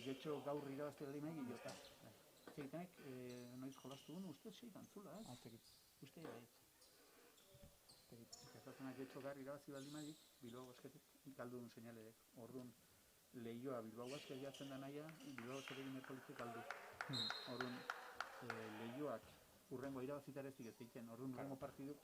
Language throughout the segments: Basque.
Getxo gaur irabazte aldimai gilota. Zeitenek, noiz jolastu duen, uste zeitan zula, ez? Uste jaiet. Gertatzen getxo gaur irabazi aldimai, Bilbao Basketek galdu duen seinalek. Orduan, lehioa Bilbao Basket jatzen da naia, Bilbao Basketekin erpolitik galdu. Orduan, lehioak urrengo irabazitareztik ez egiten. Orduan, urrengo partidu.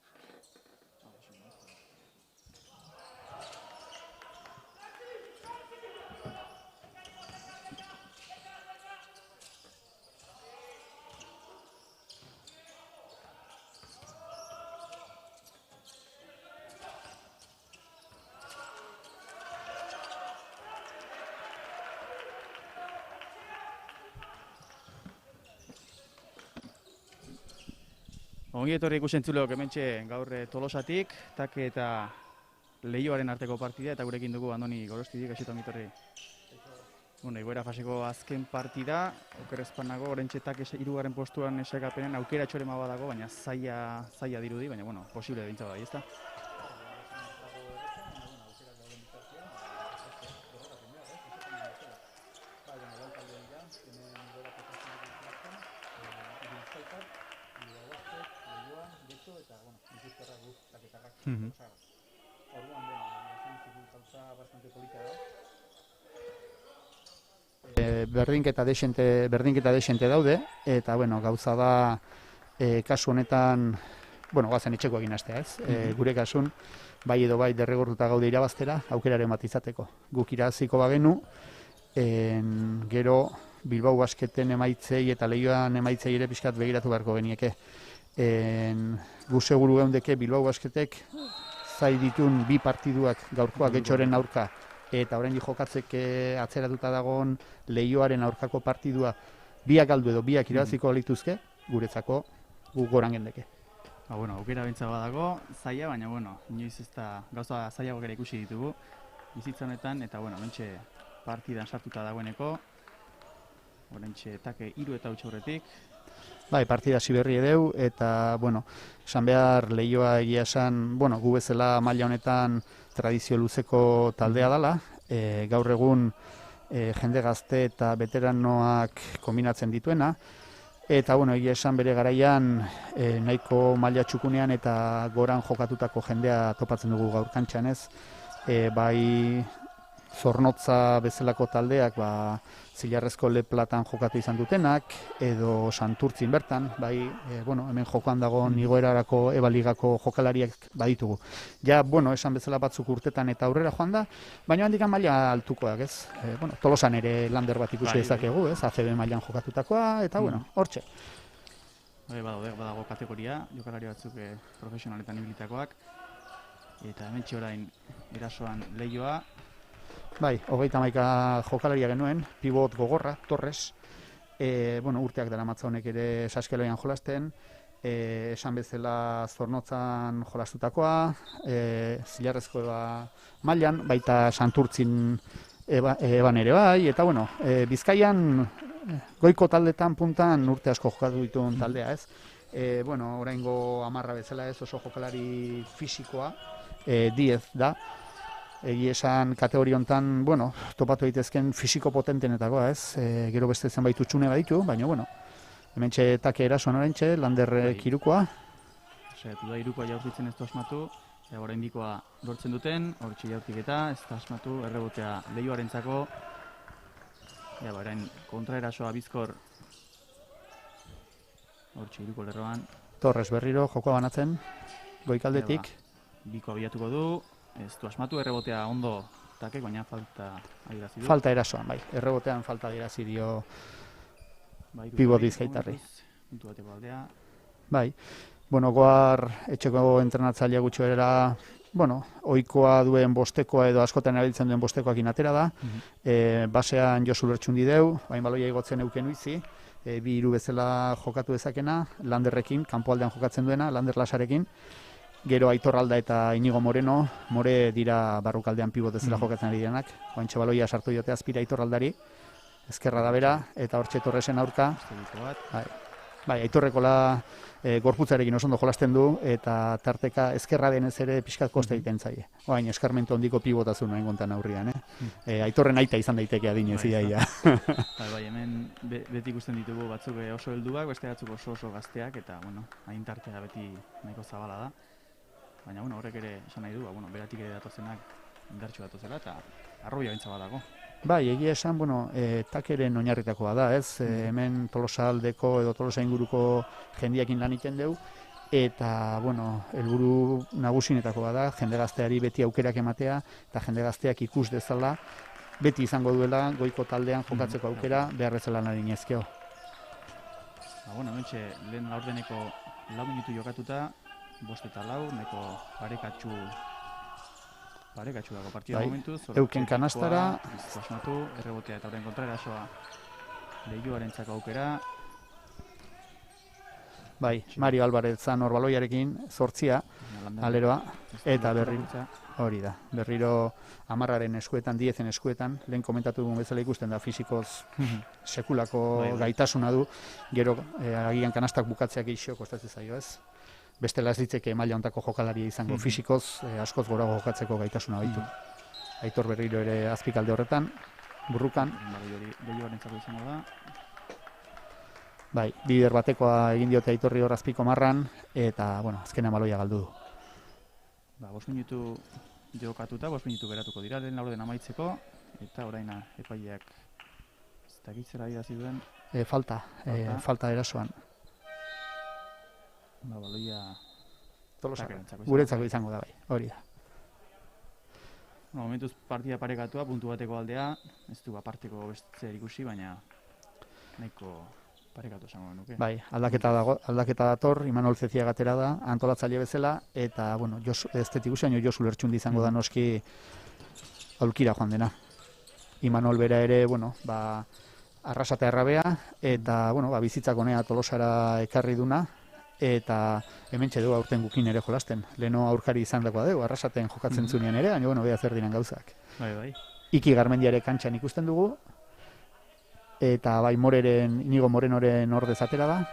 Ongi etorri ikusentzuleok hementxe gaur Tolosatik, Take eta Leioaren arteko partida eta gurekin dugu Andoni Gorostidik, gaixo ongi etorri. Igoera faseko azken partida, okerrezpan nago, orentxe Take 3. postuan esakapenen aukera txorema badago, baina zaila dirudi, baina posible bintza bai, ezta? Berdinketa desente daude, eta gauza da kasu honetan, gazen etxeko egin astea, ez? Gure kasun, bai edo bai derrigortuta gaude irabaztera, aukeraren bat izateko. Guk irabaziko bagenu, gero Bilbao Basketen emaitzei eta Leioan emaitzei ere pixkat begiratu beharko genieke. Gu seguru geundeke Bilbao Basketek zai ditun 2 partiduak gaurkoak Getxoren aurka eta oraindik jokatzeke atzeratuta dagoen Leioaren aurkako partidua biak galdu edo biak irabaziko lituzke, guretzako gu goran gendeke. Aukera bintza badago, zaila, baina inoiz ez da gauza zailagoak ere ikusi ditugu bizitza honetan, eta mentxe partidan sartuta dagoeneko, orentxe Take 3 eta 8 aurretik. Bai, partida berri edeu, eta, esan behar Leioa egia esan, gu bezala maila honetan tradizio luzeko taldea dela, gaur egun jende gazte eta veteranoak kombinatzen dituena, eta, egia esan bere garaian nahiko maila txukunean eta goran jokatutako jendea topatzen dugu gaur kantxan ez, bai Zornotza bezalako taldeak, Zilarrezko Leplatan jokatu izan dutenak, edo Santurtzin bertan, hemen jokoan dagoen igoerarako ebaligako jokalariak baditugu. Ja, esan bezala batzuk urtetan eta aurrera joan da, baina handikan maila altukoak, ez? Tolosan ere lander bat ikusi dezakegu, ez? ACB mailan jokatutakoa, eta, hortxe. Badago kategoria, jokalari batzuk profesionaletan ibilitakoak, eta hementxe orain erasoan Leioa. Bai, 31 jokalaria genuen, pivot gogorra, Torres, urteak dara matza honek ere Saskeloian jolasten, esan bezala Zornotzan jolastutakoa, Zilarrezko mailan, baita Santurtzin eban ere bai, eta Bizkaian goiko taldetan puntan urte asko jokatu dituen taldea, ez? Oraingo 10 bezala ez oso jokalari fisikoa, 10 da, egi esan kategoria hontan, topatu daitezken fisiko potentenetakoa, ez? Gero beste zenbait utxune baditu, baina, hementxe Take erasoan orentxe, lander kirukoa. Saiatu da irukoa jaurtitzen ez da asmatu, oraindikoa lortzen duten, hortxe jaurtik eta ez da asmatu, errebotea Leioarentzako. Orain kontraerasoa Bizkor, hortxe iruko lerroan. Torres berriro, jokoa banatzen, goikaldetik. Biko abiatuko du. Ez du asmatu, errebotea ondo Takek, baina falta adierazi du. Falta erasoan, bai. Errebotean falta adierazi dio pibot bizkaitarri. Puntu bateko aldea. Bai. Goar etxeko entrenatzailea gutxoera, ohikoa duen bostekoa edo askotan erabiltzen duen bostekoakin atera da. Basean Josu Lertxundi deu, bain baloia igotzen euken uizi. 2-3 bezala jokatu dezakena, Landerrekin, kanpoaldean jokatzen duena, Lander Lasarekin. Gero Aitor Alda eta Inigo Moreno, More dira barrukaldean pibot bezala jokatzen ari denak. Oantxe baloia sartu diote azpira Aitor Aldari, ezkerra da bera, eta hortxe Torresen aurka. Bai, Aitorrekola gorputzarekin oso ondo jolasten du, eta tarteka ezkerra denez ere pixkat kosta egiten zaie. Oain, eskarmentu handiko pibotazun nahi gontan aurrian, Aitorren aita izan daiteke adinez, iaia. Bai, hemen beti ikusten ditugu batzuk oso helduak, beste batzuk oso gazteak, eta, hain tartea beti nahiko zabala da. Baina, horrek ere esan nahi du, beratik ere datozenak indartxu datozela, eta arrobia bintza badago. Bai, egia esan, takeren oinarritakoa da, ez? Hemen Tolosa aldeko edo Tolosa inguruko jendiakin lan egiten dugu, eta, helburu nagusinetakoa da, jende gazteari beti aukerak ematea, eta jende gazteak ikus dezala, beti izango duela goiko taldean jokatzeko aukera, beharrezela nahi ezkeo. Hementxe, lehen laurdeneko 4 minutu jokatuta, 5-4, neko parekatxu dago partida momentuz. Euken kanastara. Asmatu, errebotea eta horren kontra erasoa Leioaren txako aukera. Bai, Mario Alvarez zan orbaloiarekin, 8 aleroa, eta hori da. Berriro 10aren eskuetan, 10en eskuetan, lehen komentatu dugun bezala ikusten da fisikoz sekulako gaitasuna du, gero agian kanastak bukatzeak eixo kostatzen zaio, ez? Bestela ez ditzeke maila ontako jokalaria izango, fisikoz askoz gorago jokatzeko gaitasuna baitu. Aitor berriro ere azpikalde horretan, burrukan. Leioaren txako izango da. Bai, bider batekoa egin diote Aitorri hor azpiko marran, eta, azkena baloia galdu du. 5 minutu jokatuta, 5 minutu geratuko dira, lehen laurden amaitzeko, eta oraina epaileak ez dakitzera idazi duen. Falta erasoan. Baloia Tolosa, guretzako izango da bai, hori da. Momentuz partida parekatua, puntu bateko aldea, ez du aparteko beste ikusi, baina nahiko parekatu esango genuke. Bai, aldaketa dator, Imanol Zezia gatera da, antolatzaile bezala, eta, ez ikusi, baina Josu Lertxundi izango da noski aulkira joan dena. Imanol bera ere, arrasata errabea, eta, bizitzak honea Tolosara ekarri duna, eta hementxe du aurten gukin ere jolasten. Leno aurkari izan dagoa dugu, arrasaten jokatzen zunean ere, baina, beha zer diren gauzak. Bai. Iki Garmendiare kantxan ikusten dugu, eta bai Inigo Morenoren ordez atera da,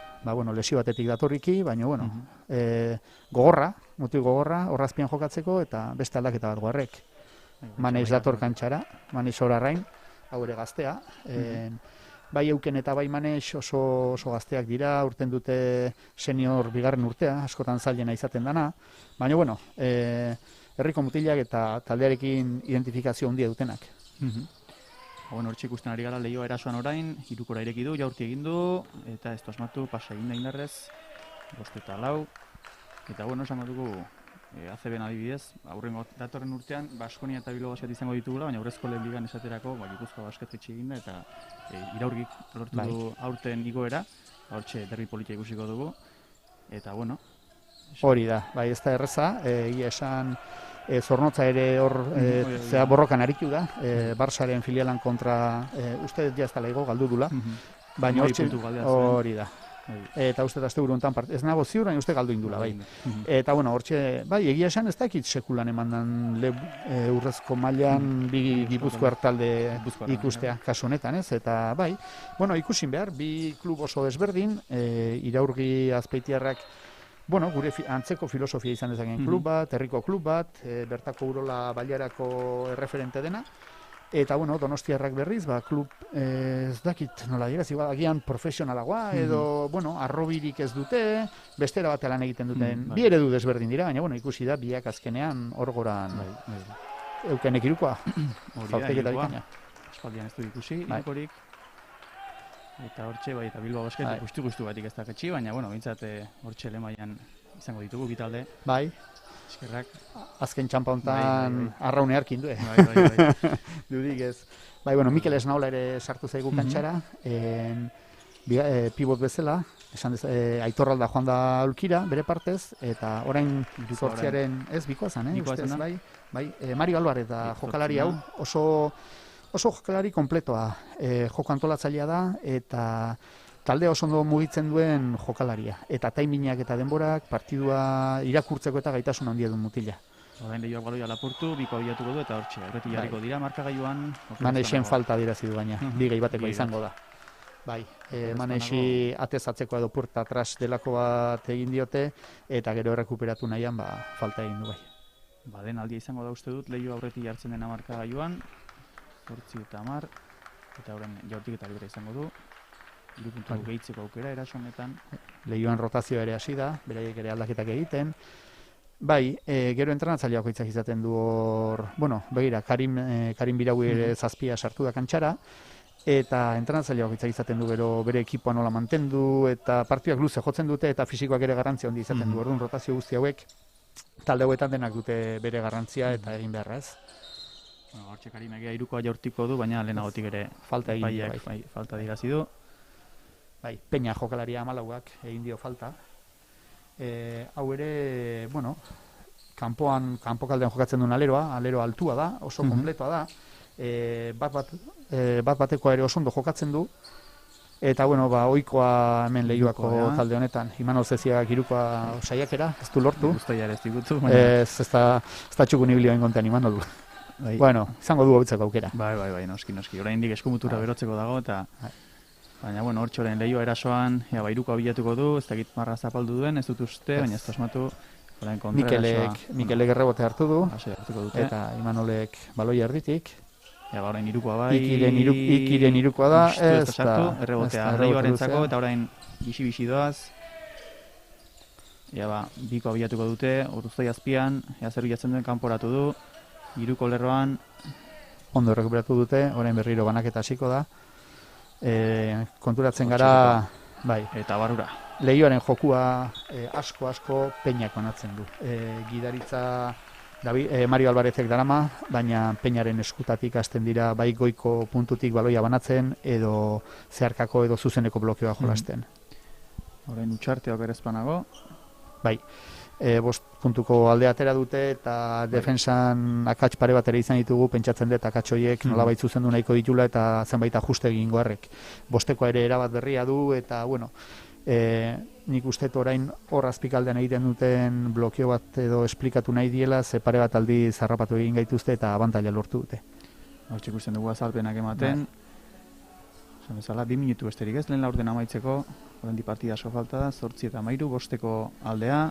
lesio batetik datorriki, baina, gogorra, mutil gogorra, horrazpian jokatzeko, eta beste aldaketa bat goarrek. Manez dator kantxara, Manez horarrain, hau ere gaztea, bai Euken eta bai Manez oso gazteak dira, urten dute senior bigarren urtea, askotan zailena izaten dana, baina, herriko mutilak eta taldearekin identifikazio handia dutenak. Hortxe ikusten ari gara Leioa erasoan orain, hirukora ireki du, jaurti egin du, eta ez du asmatu, pasa egin da indarrez, 5-4, eta esango dugu, ACB-en adibidez, datorren urtean, Baskonia eta Bilbao Basket izango ditugula, baina aurrezko lehen ligan esaterako, Gipuzkoa Basket etxe egin da, eta iraurgik lortu du aurten igoera, hortxe derbi politia ikusiko dugu, eta hori da, bai ez da erreza, egia esan Zornotza ere hor borrokan aritu da, Barsaren filialan kontra, uste ez dira igo galdu dula, baina hori da. Eta uste da azte uruntan ez nago ziur, baina uste galdu indula, bai. Eta hortxe, bai, egia esan ez dakit sekulan emandan urrezko mailan bi Gipuzkoar talde ikustea kasu honetan, ez? Eta bai, ikusin behar, bi klub oso desberdin, Iraurgi Azpeitiarrak gure antzeko filosofia izan dezakeen klub bat, herriko klub bat, bertako Urola Bailarako erreferente dena, eta Donostiarrak berriz, klub ez dakit nola dira, agian profesionalagoa, edo arrobirik ez dute, bestera bat lan egiten duten, bi eredu desberdin dira, baina ikusi da, biak azkenean horgoran Eukenek irukoa. Hori da, irukoa. Espaldian ez du ikusi, irukorik. Eta hortxe, bai, eta Bilbao Basket guztu batik ez daketxi, baina, bintzat hortxe lemaian izango ditugu, bitalde. Bai. Eskerrak. Azken txampa honetan arraune harkin du, Bai. Dudik ez. Bai, Mikel Esnaola ere sartu zaigu kantxara, pibot bezala, Aitorralda joan da aulkira, bere partez, eta orain zortziaren, ez, bikoa zan, ustez, bai, Mario Alvarez da jokalari hau, oso jokalari kompletoa, joko antolatzailea da, eta talde oso ondo mugitzen duen jokalaria. Eta taiminak eta denborak, partidua irakurtzeko eta gaitasun handia duen mutila. Orain Leioak baloia lapurtu, biko abiatuko du, eta hortxe, horretik jarriko dira, markagailuan. Manexen falta dirazi du baina, bi gehi bateko izango da. Bai, Manesi atezatzeko edo puerta atras delako bat egin diote, eta gero errekuperatu nahian, falta egin du bai. Den aldia izango da uste dut, Leio aurretik jartzen dena markagailuan, 8 eta 10, eta horren jaurtik eta libera izango du. 3 puntu gehitzeko aukera eraso honetan. Leioan rotazioa ere hasi da, beraiek ere aldaketak egiten. Bai, gero entrenatzaileak itzak izaten du hor, bueno, begira, Karim Biraui ere zazpia sartu da kantxara, eta entrenatzaileak itzak izaten du gero bere ekipoa nola mantendu, eta partiak luze jotzen dute, eta fisikoak ere garrantzia handi izaten du, orduan rotazio guzti hauek, talde hauetan denak dute bere garrantzia eta egin beharra ez. Hortxe Karim egia irukoa jaurtiko du, baina lehenagotik ere falta egin du, bai, falta dirazi du. Bai, Peña jokalaria 14ak egin dio falta. Hau ere, bueno, kanpokaldean jokatzen duen aleroa altua da, oso kompletoa da. Bat batekoa ere oso ondo jokatzen du. Eta, bueno, ohikoa hemen Leioako talde honetan, Imanol Zeziak irukoa saiakera, ez du lortu. Guztia ere ez digutu. Ez da txukun ibilioa ingontean Imanol du. Bueno, izango du hobitzeko aukera. Bai, noski. Oraindik eskumutura berotzeko dago, eta baina, bueno, hortxoren Leioa erasoan, irukoa bilatuko du, ez dakit marra zapaldu duen, ez dut uste, baina ez asmatu. Mikelek errebote hartu du, eta Imanolek baloia erditik. Orain irukoa bai. Ikiren irukoa da, ez da errebotea Leioarentzako, eta orain bixi doaz. Bikoa bilatuko dute, Urruztai azpian, zer bilatzen duen kanporatu du, iruko lerroan. Ondo errekuperatu dute, orain berriro banaketa hasiko da. Konturatzen gara, bai. Eta barrura. Leioaren jokua asko Peñak banatzen du. Gidaritza Mario Alvarezek darama, baina Peñaren eskutatik hasten dira bai goiko puntutik baloia banatzen, edo zeharkako edo zuzeneko blokeoa jolasten. Orain utxarteak ere ezpanago. Bai. 5 puntuko alde atera dute, eta defensan akats pare bat ere izan ditugu, pentsatzen dut akats horiek nolabait zuzendu nahiko ditula, eta zenbait ajuste egingo harrek. 5koa ere erabat berria du, eta, bueno, nik uste orain hor azpikaldean egiten duten blokeo bat edo esplikatu nahi diela, ze pare bat aldi zarrapatu egin gaituzte, eta abantaila lortu dute. Hortxe ikusten dugu azalpenak ematen. Esan bezala, 2 minutu besterik ez, lehen laurden amaitzeko, oraindik partida asko falta da, 8 eta 13, 5 aldea.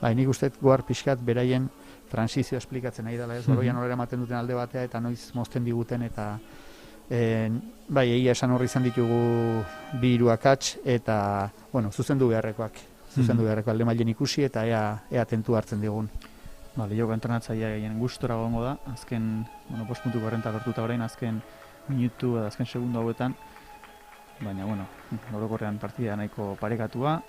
Bai, nik uste goar pixkat beraien transizio esplikatzen nahi dela ez, baloian horrela ematen duten alde batea eta noiz mozten diguten, eta bai, egia esan horri izan ditugu 2 akats, eta, bueno, zuzendu beharrekoak alde mailen ikusi, eta ea tentu hartzen digun. Leioako entrenatzailea gehien gustora gongo da, azken, 5 puntuko errenta lortuta orain, azken minutu edo azken segundo hauetan, baina, orokorrean partida nahiko parekatua.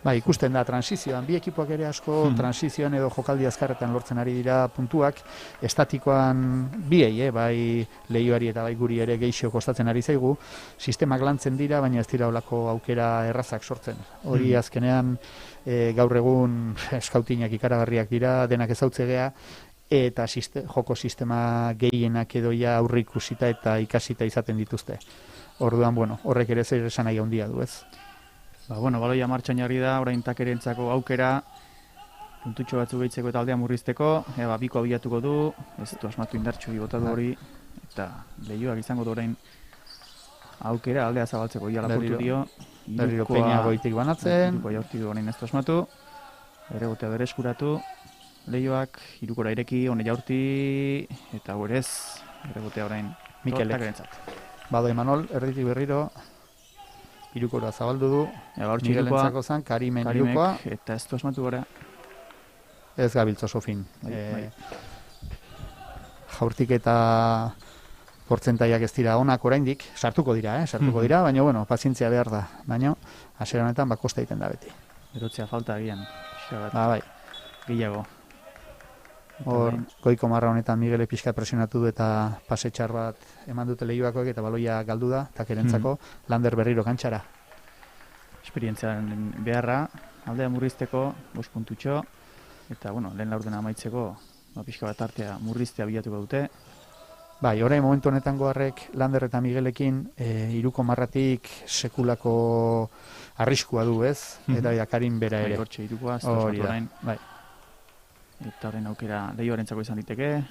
Bai, ikusten da transizioan, bi ekipoak ere asko transizioan edo jokaldi azkarretan lortzen ari dira puntuak, estatikoan biei, bai Leioari eta bai guri ere geixo kostatzen ari zaigu, sistemak lantzen dira, baina ez dira olako aukera errazak sortzen. Hori azkenean gaur egun eskautinak ikaragarriak dira, denak ezautzegea, eta joko sistema gehienak edo aurreikusita eta ikasita izaten dituzte. Orduan, horrek ere zer esan nahi handia du, ez? Baloia martxan jarri da, orain takerentzako aukera, puntutxo batzuk gehitzeko eta aldea murrizteko, bikoa bilatuko du, ez du asmatu indartxu botatu hori, eta Leioak izango du orain aukera aldea zabaltzeko, lapurtu dio. Berriro Peña goitik banatzen. Irukoa jaurti du orain ez du asmatu, erregotea bere eskuratu, Leioak irukora ireki, hone jaurti, eta gorez, erregotea orain takerentzat. Bado Imanol, erditik berriro, irukora zabaldu du, Miguelentzako zen, Karimen irukoa. Eta ez du asmatu gara. Ez gabiltzo sofin. Jaurtik eta portzentaiak ez dira onak oraindik, sartuko dira, baina, pazientzia behar da. Baina, hasiera honetan kosta egiten da beti. Erotzea falta agian. Bai. Gehiago. Hor, goiko marra honetan Miguele pixkat presionatu du eta pasetxar bat eman dute Leioakoek eta baloia galdu da, takerentzako, Lander berriro kantxara. Esperientziaren beharra, aldea murrizteko, 5 puntutxo, eta, lehen laurdena amaitzeko, pixka bat artea murriztea bilatuko dute. Bai, orain momentu honetan goarrek Lander eta Miguelekin iruko marratik sekulako arriskua du, ez? Eta Karin bera ere. Hortxe irukoa, ez da orain. Bai. Eta horren aukera Leioarentzako izan diteke,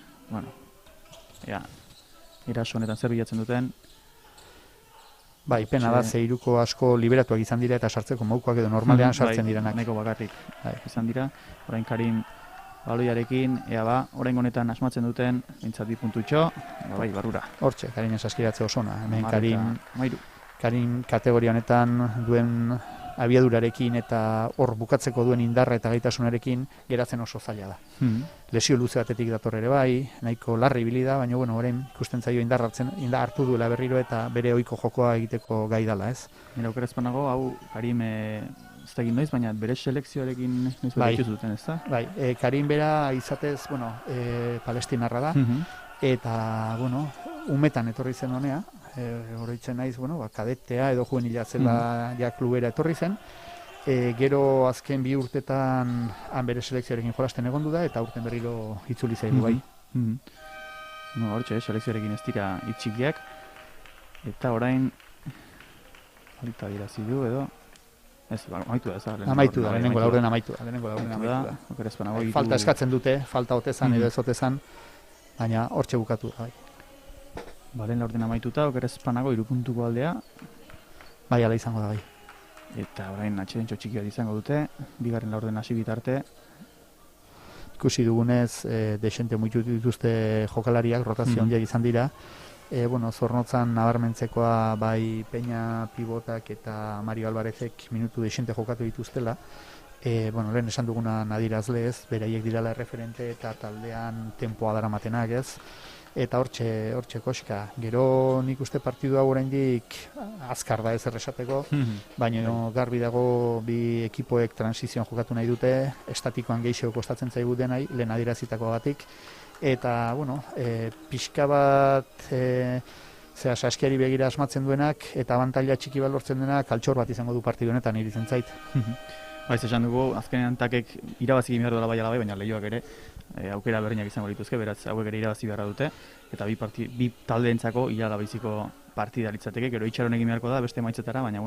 eraso honetan zer bilatzen duten. Bai, pena da, ze hiruko asko liberatuak izan dira eta sartzeko modukoak edo normalean sartzen direnak. Nahiko bakarrik izan dira, orain Karim baloiarekin, orain honetan asmatzen duten, bintzat 2 puntutxo, bai, barrura. Hortxe, Karin saskiratze osona. Hemen Karin kategoria honetan duen abiadurarekin eta hor bukatzeko duen indarra eta gaitasunarekin geratzen oso zaila da. Lesio luze batetik dator ere bai, nahiko larri ibili da, baina orain ikusten zaio indar hartu duela berriro eta bere ohiko jokoa egiteko gai dela, ez? Nire okerazpanago, hau Karim ez da egin noiz, baina bere selekzioarekin noiz bere zuten, ez da? Bai, Karim bera izatez, palestinarra da, eta, umetan etorri zen honea, oroitzen naiz, kadetea edo juvenila zela ja klubera etorri zen, gero azken 2 urtetan han bere selekzioarekin jolasten egondu da, eta urten berriro itzuli zaigu bai. Hortxe, selekzioarekin ez dira itxikiak, eta orain, horita dirazi du edo, ez, amaitu da, ez da? Amaitu da, lehenengo laurden amaitu da. Falta eskatzen dute, falta otezan edo ez otezan, baina hortxe bukatu da, bai. Lehen laurden amaituta, okerezpanago 3 puntuko aldea. Bai, ala izango da, bai. Eta orain atxedentxo txiki bat izango dute, 2. laurden hasi bitarte. Ikusi dugunez, desente muitu dituzte jokalariak, rotazio handiak izan dira. Zornotzan nabarmentzekoa bai Peña pivotak eta Mario Alvarezek minutu desente jokatu dituztela. Lehen esan duguna nadirazle ez, beraiek dirala referente eta taldean tempoa daramatenak ez. Eta hortxe koska. Gero nik uste partidu hau oraindik azkar da ez erresateko, baina garbi dago bi ekipoek transizion jokatu nahi dute, estatikoan gehiago kostatzen zaigu denai, lehen adirazitako batik, eta, pixka bat, saskiari begira asmatzen duenak, eta abantaila txiki bat lortzen denak, altxor bat izango du partidu honetan iritzen zait. Baiz esan dugu, azkenean takek irabazi behar duela bai, baina lehioak ere aukera berdinak izango dituzke, beraz hauek ere irabazi beharra dute, eta bi taldeentzako iragabiziko partida litzateke, gero itxaron egin beharko da beste maitzetara, baina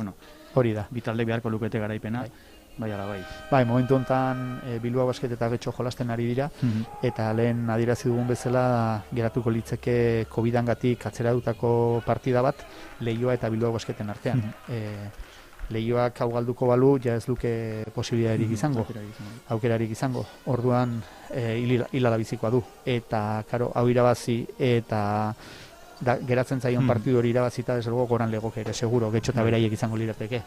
hori da. Bi talde beharko lukete garaipena, bai ala bai. Bai, momentu honetan Bilbao Basket eta Getxo jolasten ari dira, eta lehen adierazi dugun bezala geratuko litzeke COVID-angatik atzeradutako partida bat, Leioa eta Bilbao Basketen artean. Leioak hau galduko balu, ja ez luke posibilitaterik izango, aukerarik izango. Orduan hilala bizikoa du. Eta, hau irabazi eta geratzen zaion partidu hori irabazita, deslugo goran legoke ere, seguro, Getxo eta beraiek izango lirateke,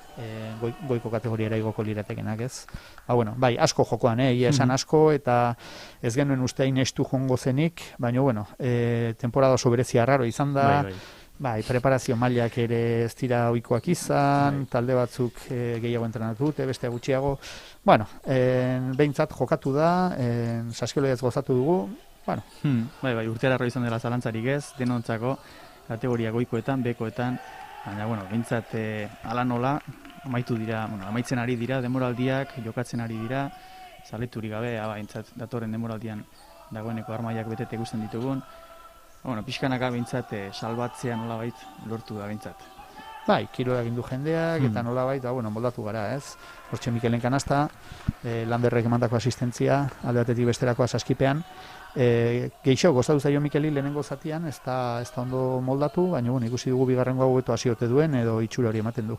goiko kategoriara igoko liratekenak ez. Bai, asko jokoan, esan asko, eta ez genuen ustein estu jongo zenik, baina, temporada oso berezia raro izan da, bai, preparazio mailak ere ez dira ohikoak izan, talde batzuk gehiago entrenatu dute, beste gutxiago. Behintzat jokatu da, saskioloiaz gozatu dugu. Bai, urteara arro izan dela zalantzarik ez, denontzako kategoria goikoetan, bekoetan, baina, behintzat ala nola, amaitzen ari dira, demoraldiak, jokatzen ari dira, zaleturik gabe, behintzat datorren demoraldian dagoeneko armaiak betete gusten ditugun. Pixkanaka bintzat salbatzea nolabait lortu da bintzat. Bai, kirola egin du jendeak, eta nolabait, moldatu gara, ez? Hortxe Mikelen kanasta, Landerrek emandako asistentzia, alde batetik besterakoa saskipean. Geixo, gozatu zaio Mikeli lehenengo zatian, ez da ondo moldatu, baina ikusi dugu bigarrengo hau eto hasiote duen, edo itxura hori ematen du.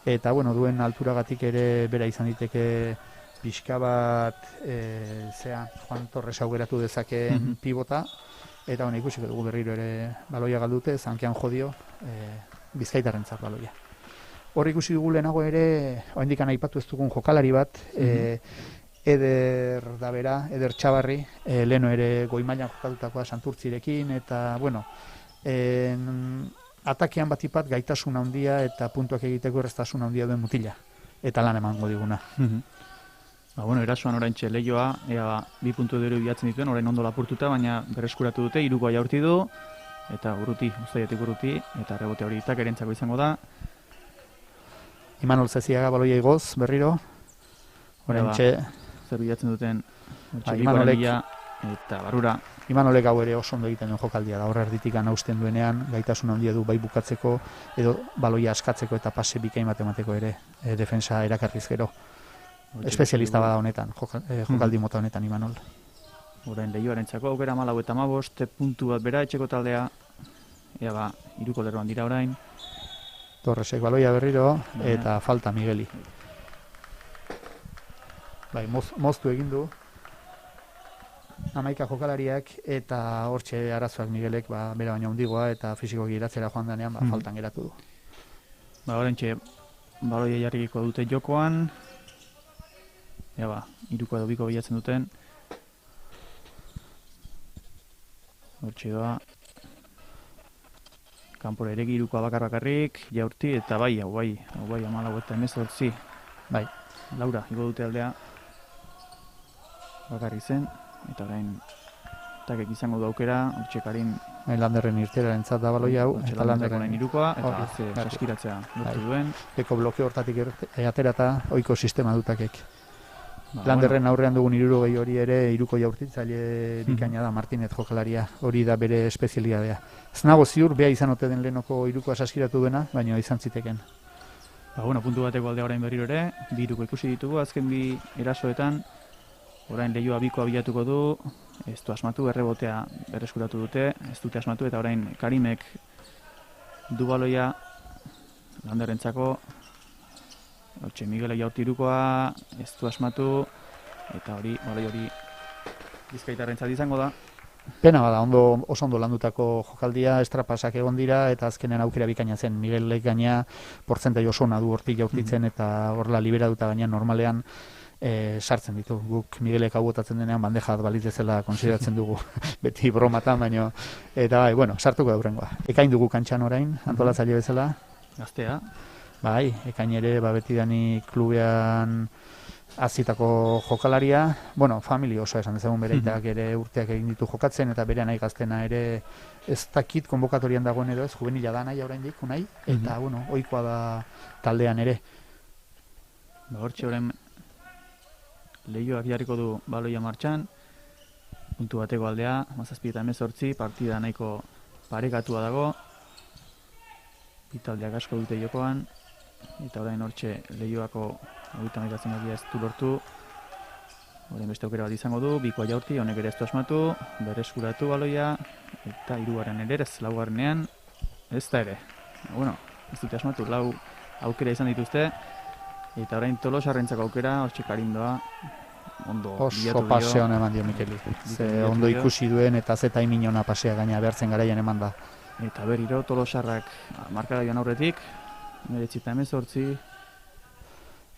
Eta, duen alturagatik ere bera izan diteke pixka bat, Juan Torres augeratu dezakeen pibota, eta ikusiko dugu berriro ere baloia galdute, zankean jodio, Bizkaitarrentzat baloia. Hor ikusi dugu lehenago ere, oindikan aipatu ez dugun jokalari bat, Eder da bera, Eder Txabarri, leheno ere goi-mailan jokatutakoa Santurtzirekin, eta, atakean batipat gaitasun handia eta puntuak egiteko erreztasun handia duen mutila, eta lan emango diguna. Erasuan oraintxe Leioa, 2 puntu edo bilatzen dituen, orain ondo lapurtuta, baina berreskuratu dute, 3 jaurti du, eta ustaietik urruti, eta rebote hori Takerentzako izango da. Imanol Zeziaga baloia igoz, berriro. Oraintxe zer bilatzen duten, Imanolek eta barrura. Imanolek hau ere oso ondo egiten duen jokaldia da, horra erditikan hausten duenean, gaitasun handia du bai bukatzeko, edo baloia askatzeko eta pase bikain matemateko ere, defensa erakarriz gero. Espezialista bada honetan, jokaldi mota honetan Imanol. Orain Leioarentzako aukera 14 puntu bat bera etxeko taldea. 3 lerroan dira orain. Torresek baloia berriro, eta falta Migueli. Bai, moztu egin du. 11 jokalariak, eta hortxe arazoak Miguelek, bera baina hundigoa, eta fisikoki iratzera joan denean, faltan geratu du. Horentxe, baloia jarriko dute jokoan. Hiruko edo biko bilatzen duten. Hortxe doa. Kanpora eregi hirukoa bakarrik, jaurti, eta bai, 14 eta 18. Bai. Laura, igo dute aldea. Bakarrik zen, eta orain takek izango du aukera, hortxe Karin. Landerren irteraren zat da baloi hau, eta Landerren hirukoa, eta saskiratzea lortu duen. Eko blokeo hortatik aterata, oiko sistema dutakek. Landerren aurrean dugun 60 hori ere, hiruko jaurtitzaile bikaina da, Martinez jokalaria, hori da bere espezialidadea. Ez nago ziur, beha izan ote den lehenoko hirukoa saskiratu duena, baina izan ziteken. Puntu bateko aldea orain berriro ere, bi hiruko ikusi ditugu, azken bi erasoetan, orain Leioa bikoa bilatuko du, ez du asmatu, errebotea berreskuratu dute, ez dute asmatu, eta orain Karimek du baloia Landerrentzako, hortxe Miguel jaurti hirukoa, ez du asmatu, eta baloi hori Bizkaitarrentzat izango da. Pena bada, oso ondo landutako jokaldia, estrapasak egon dira, eta azkenen aukera bikaina zen. Miguelek gaina portzentai oso ona du hortik jaurtitzen, eta horrela liberatuta gaina normalean sartzen ditu. Guk Miguelek hau botatzen denean bandeja balitz bezala konsideratzen dugu, beti bromatan, baino. Eta bai, sartuko da hurrengoa. Ekain dugu kantxan orain, antolatzaile bezala. Gaztea. Bai, ekain ere, betidanik klubean azitako jokalaria, familia oso esan dezagun bere aitak ere urteak egin ditu jokatzen, eta bere nahi gaztena ere ez dakit konbokatorian dagoen edo ez, juvenila da nahi oraindik unai, eta ohikoa da taldean ere. Hortxe horren Leioak jarriko du baloia martxan, puntu bateko aldea, 17 eta 18, partida nahiko parekatua dago, bitaldeak asko dute jokoan, eta orain hortxe Leioako 31 zenbakia ez du lortu, orain beste aukera bat izango du, bikoa jaurti, honek ere ez du asmatu, berreskuratu baloia, eta 3. ere ez, 4. ez da ere. Ez dute asmatu, 4 aukera izan dituzte, eta orain Tolosarrentzako aukera, hortxe Karindoa, ondo oso paseo eman dio Mikeli. Ondo ikusi duen eta zeta iminona pasea gaina behartzen garaian eman da. Eta berriro Tolosarrak markagailuan aurretik, 19 eta 18.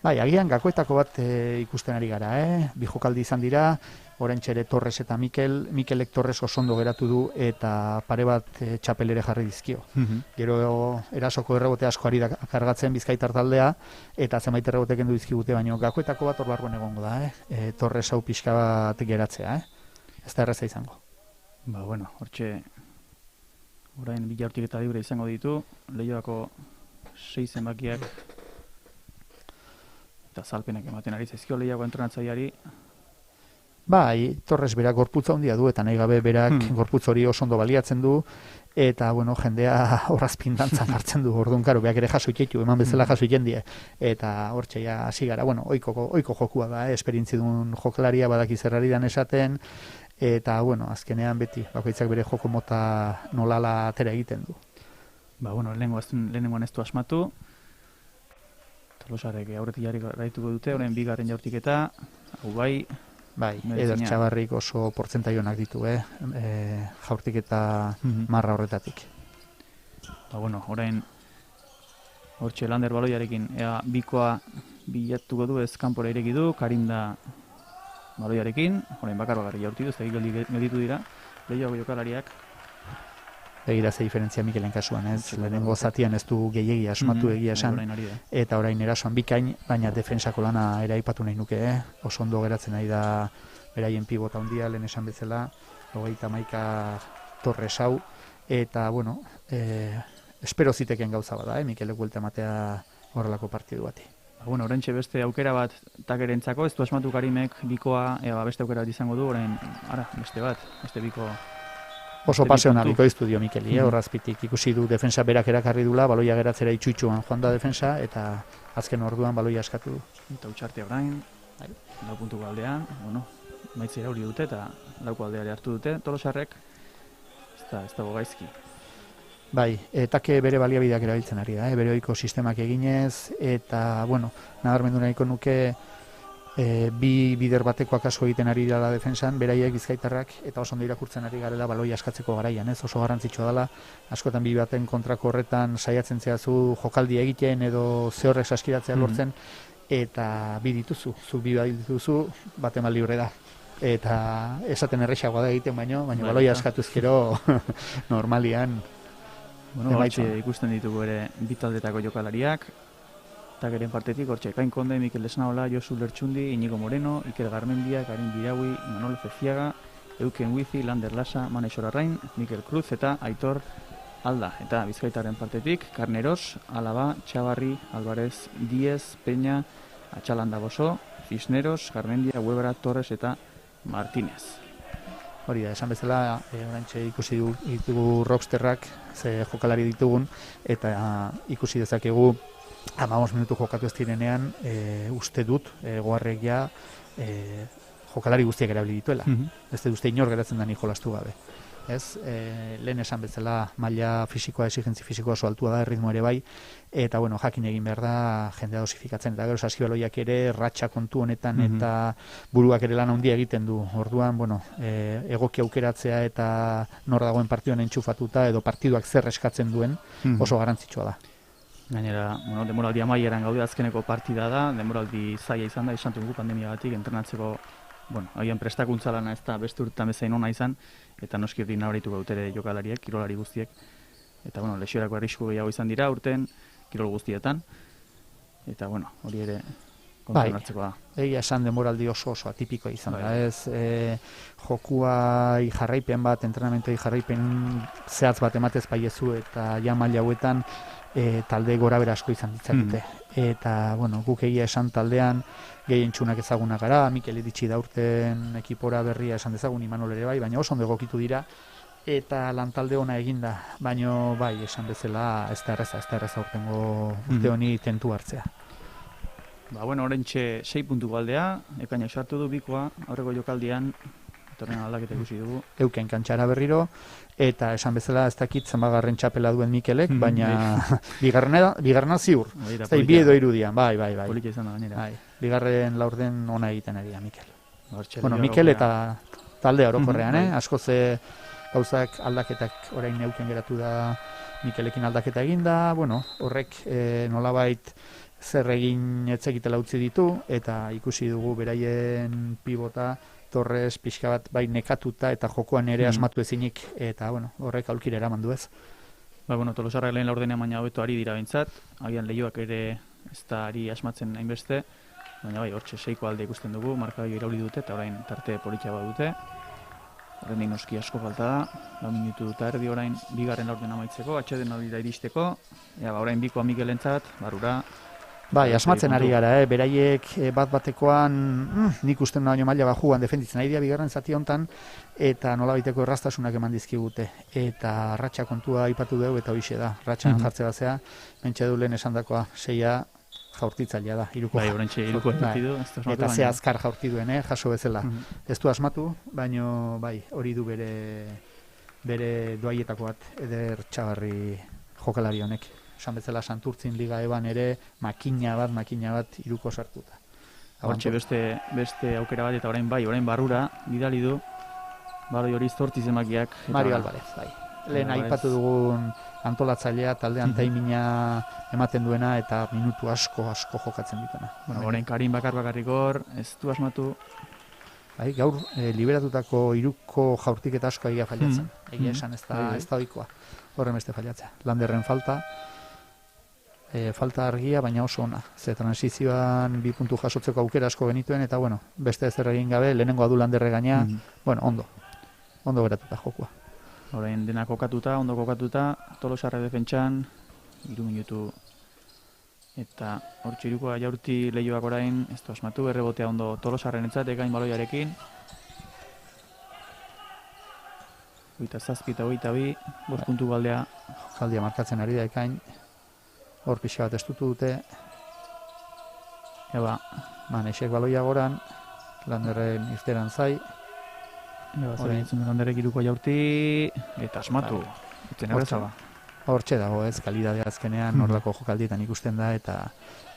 Bai, agian gakoetako bat ikusten ari gara, bi jokaldi izan dira, oraintxe ere Torres eta Mikelek Torres oso ondo geratu du eta pare bat txapel ere jarri dizkio. Gero erasoko errebote asko ari da kargatzen Bizkaitar taldea, eta zenbait errebote kendu dizkigute, baina gakoetako bat hor barruan egongo da, Torres hau pixka bat geratzea, ez da erraza izango. Hortxe, orain bi jaurtik eta libre izango ditu, Leioako 6 zenbakiak eta zalpenak ematen ari zaizkio Leioako entrenatzaileari. Bai, Torres berak gorputza handia du, eta nahi gabe berak gorputz hori oso ondo baliatzen du, eta, jendea horrazpin dantzan hartzen du, orduan, karo, beak ere jaso iketu, eman bezala jaso ikendie, eta hortxe ja hasi gara, oiko jokua da, esperientzi duen jokalaria badaki zerrari dan esaten, eta, azkenean beti, bakoitzak bere joko mota nolala atera egiten du. Lehenengoan ez du asmatu, Tolosarek aurretik jarri gaituko dute, orain 2. jaurtiketa, hau bai, Eder Txabarrik oso portzentaionak ditu, jaurtik eta marra horretatik. Orain hortxe Lander baloiarekin, bikoa bilatuko du, ez kanpora ireki du, Karinda baloiarekin, orain bakar bakarri jaurti du, ez gelditu dira, Leioako jokalariak. Begira ze diferentzia Mikelen kasuan, ez? Lehenengo zatian ez du gehiegi asmatu egia esan, eta orain erasoan bikain, baina defensako lana ere aipatu nahi nuke, oso ondo geratzen nahi da beraien pibota handia, lehen esan bezala, 31 Torres hau, eta, espero ziteken gauza bada, Mikelek buelta ematea horrelako partidu bati. Oraintxe beste aukera bat takerentzako, ez du asmatu Karimek bikoa, beste aukera bat izango du, orain, beste biko... Oso paseona bikoiztu dio Mikeli, horrazpitik ikusi du defensa berak erakarri dula, baloia geratzera itxutxuan joan da defensa, eta azken orduan baloia askatu du. Eta utxarte orain, 4 puntuko aldean, maitzera hori dute eta 4 aldeare hartu dute, Tolosarrek, ez dago gaizki. Bai, etake bere baliabideak erabiltzen ari da, bere ohiko sistemak eginez, eta, bueno, nabarmendu nahiko nuke bi bider batekoak asko egiten ari dela defensan, beraiek bizkaitarrak, eta oso ondo irakurtzen ari garela baloi askatzeko garaian, ez? Oso garrantzitsua dela, askotan bi baten kontrako horretan saiatzen zehazu jokaldi egiten edo zehorrek saskiratzea lortzen, eta bi dituzu, zu bi dituzu, bateman libre da. Eta esaten errexagoa da egiten baino baloi askatuz gero normalian. Bueno, hortxe ikusten ditugu ere bi taldetako jokalariak, eta geren partetik, hortxe, Kain Konde, Mikel Esnaola, Josu Lertxundi, Iñigo Moreno, Iker Garmendia, Karin Biraui, Manolo Ceziaga, Euken Wizi, Lander Lasa, Mane Sorarrain, Mikel Cruz eta Aitor Alda. Eta Bizkaitaren partetik, Carneros, Alaba, Txabarri, Alvarez, Diez, Peña, Atxalanda Boso, Cisneros, Garmendia, Huebra, Torres eta Martínez. Hori da, esan bezala, oraintxe ikusi ditugu rocksterrak, ze jokalari ditugun, eta ikusi dezakegu 15 minutu jokatu ez direnean, uste dut, goarrek ja, jokalari guztiak erabili dituela. Ez dut uste inor geratzen da ni jolastu gabe. Ez, lehen esan bezala maila fisikoa, exigentzi fisikoa oso altua da, erritmo ere bai, eta bueno, jakin egin behar da jendea dosifikatzen, eta gero saskibaloiak ere ratxa kontu honetan eta buruak ere lan handia egiten du. Orduan, bueno, egoki aukeratzea eta nor dagoen partioan entxufatuta edo partiduak zer eskatzen duen oso garrantzitsua da. Gainera, bueno, denboraldi amaieran gaude, azkeneko partida da, denboraldi zaila izan da, izan dugu pandemiagatik, entrenatzeko, bueno, agian prestakuntza lana ez da beste urtetan bezain ona izan, eta noski hori nabarituko dutere jokalariek, kirolari guztiek, eta bueno, lesiorako arrisku gehiago izan dira urten, kirol guztietan, eta bueno, hori ere kontuan hartzeko da. Egia esan denboraldi oso atipikoa izan da, ez jokuai jarraipen bat, entrenamentuai jarraipen zehatz bat ematez baiezu, eta ja maila hauetan talde gora bera asko izan ditzakete. Eta, bueno, guk egia esan taldean gehien txunak ezagunak gara, Mikel iritsi da urten ekipora berria esan dezagun, Imanol ere bai, baina oso ondo egokitu dira, eta lantalde ona eginda, baina bai, esan bezala ez da erreza urtengo urte honi tentu hartzea. Ba, bueno, orentxe 6 puntu galdea, ekaina sartu du bikoa, aurreko jokaldian, tornean aldaketa ikusi dugu. Euken kantxara berriro, eta esan bezala ez dakit zenbagarren txapela duen Mikelek, baina bigarrena ziur. Ez da, bi edo irudian, bai. Polita izan da gainera. Bigarren laurden ona egiten ari da Mikel. Bueno, Mikel eta talde orokorrean, asko ze gauzak aldaketak orain Euken geratu da Mikelekin aldaketa eginda, bueno, horrek nolabait zer egin etzekitela utzi ditu, eta ikusi dugu beraien pibota Torres pixka bat bai nekatuta eta jokoan ere asmatu ezinik, eta bueno, horrek aulkira eraman du ez. Ba, bueno, Tolosarrak lehen laurdenean baina hobeto ari dira behintzat, agian lehioak ere ez da ari asmatzen hainbeste, baina bai, hortxe 6ko alde ikusten dugu, markagailua irauli dute eta orain tarte politxa bat dute. Horrein noski asko falta da, 4 minutu eta erdi orain bigarren laurden amaitzeko, atxeden hori da iristeko, orain bikoa Mikelentzat, barrura. Bai, asmatzen ari gara, beraiek bat-batekoan nik usten baino maila bajuan defenditzen ari dira bigarren zati hontan, eta nolabaiteko erraztasunak eman dizkigute, eta ratxa kontua aipatu dugu eta hoixe da, ratxan jartze bazea, mentxe du lehen esandakoa, 6a jaurtitzailea da, iruko. Bai, orentxe iruko jaurtidu. Eta ze azkar jaurti duen, jaso bezala. Ez du asmatu, baino bai, hori du bere doaietako bat, Eder Txabarri jokalari honek. Esan bezala Santurtzin Liga Eban ere makina bat iruko sartuta. Hortxe beste aukera bat eta orain barrura bidali du, baroi hori 8 zenbakiak. Mario Alvarez, bai. Lehen aipatu dugun antolatzailea taldean taimina ematen duena eta minutu asko jokatzen dituna. Bueno, orain Karin bakarrik hor, ez du asmatu. Bai, gaur liberatutako iruko jaurtiketa asko egia fallatzen. Egia esan ez da ohikoa. Horren beste fallatzea. Landerren falta argia, baina oso ona. Ze transizioan 2 puntu jasotzeko aukera asko genituen, eta bueno, beste ezer egin gabe, lehenengo adu Landerre gaina, bueno, ondo geratuta jokua. Orain dena ondo kokatuta, Tolosarra defentsan, 3 minutu, eta hortxe irukoa jaurti lehioak orain, ez du asmatu, errebotea ondo Tolosarren etzat, gain baloiarekin. 27 eta 22, 5 puntu galdea. Jaldia markatzen ari da ekain. Hor pixka bat estutu dute. Manesek baloia goran, Landerren izteran zai. Landerrek iruko jaurti, eta asmatu. Hortxe dago, ez, kalidadea azkenean norlako jokaldietan ikusten da, eta,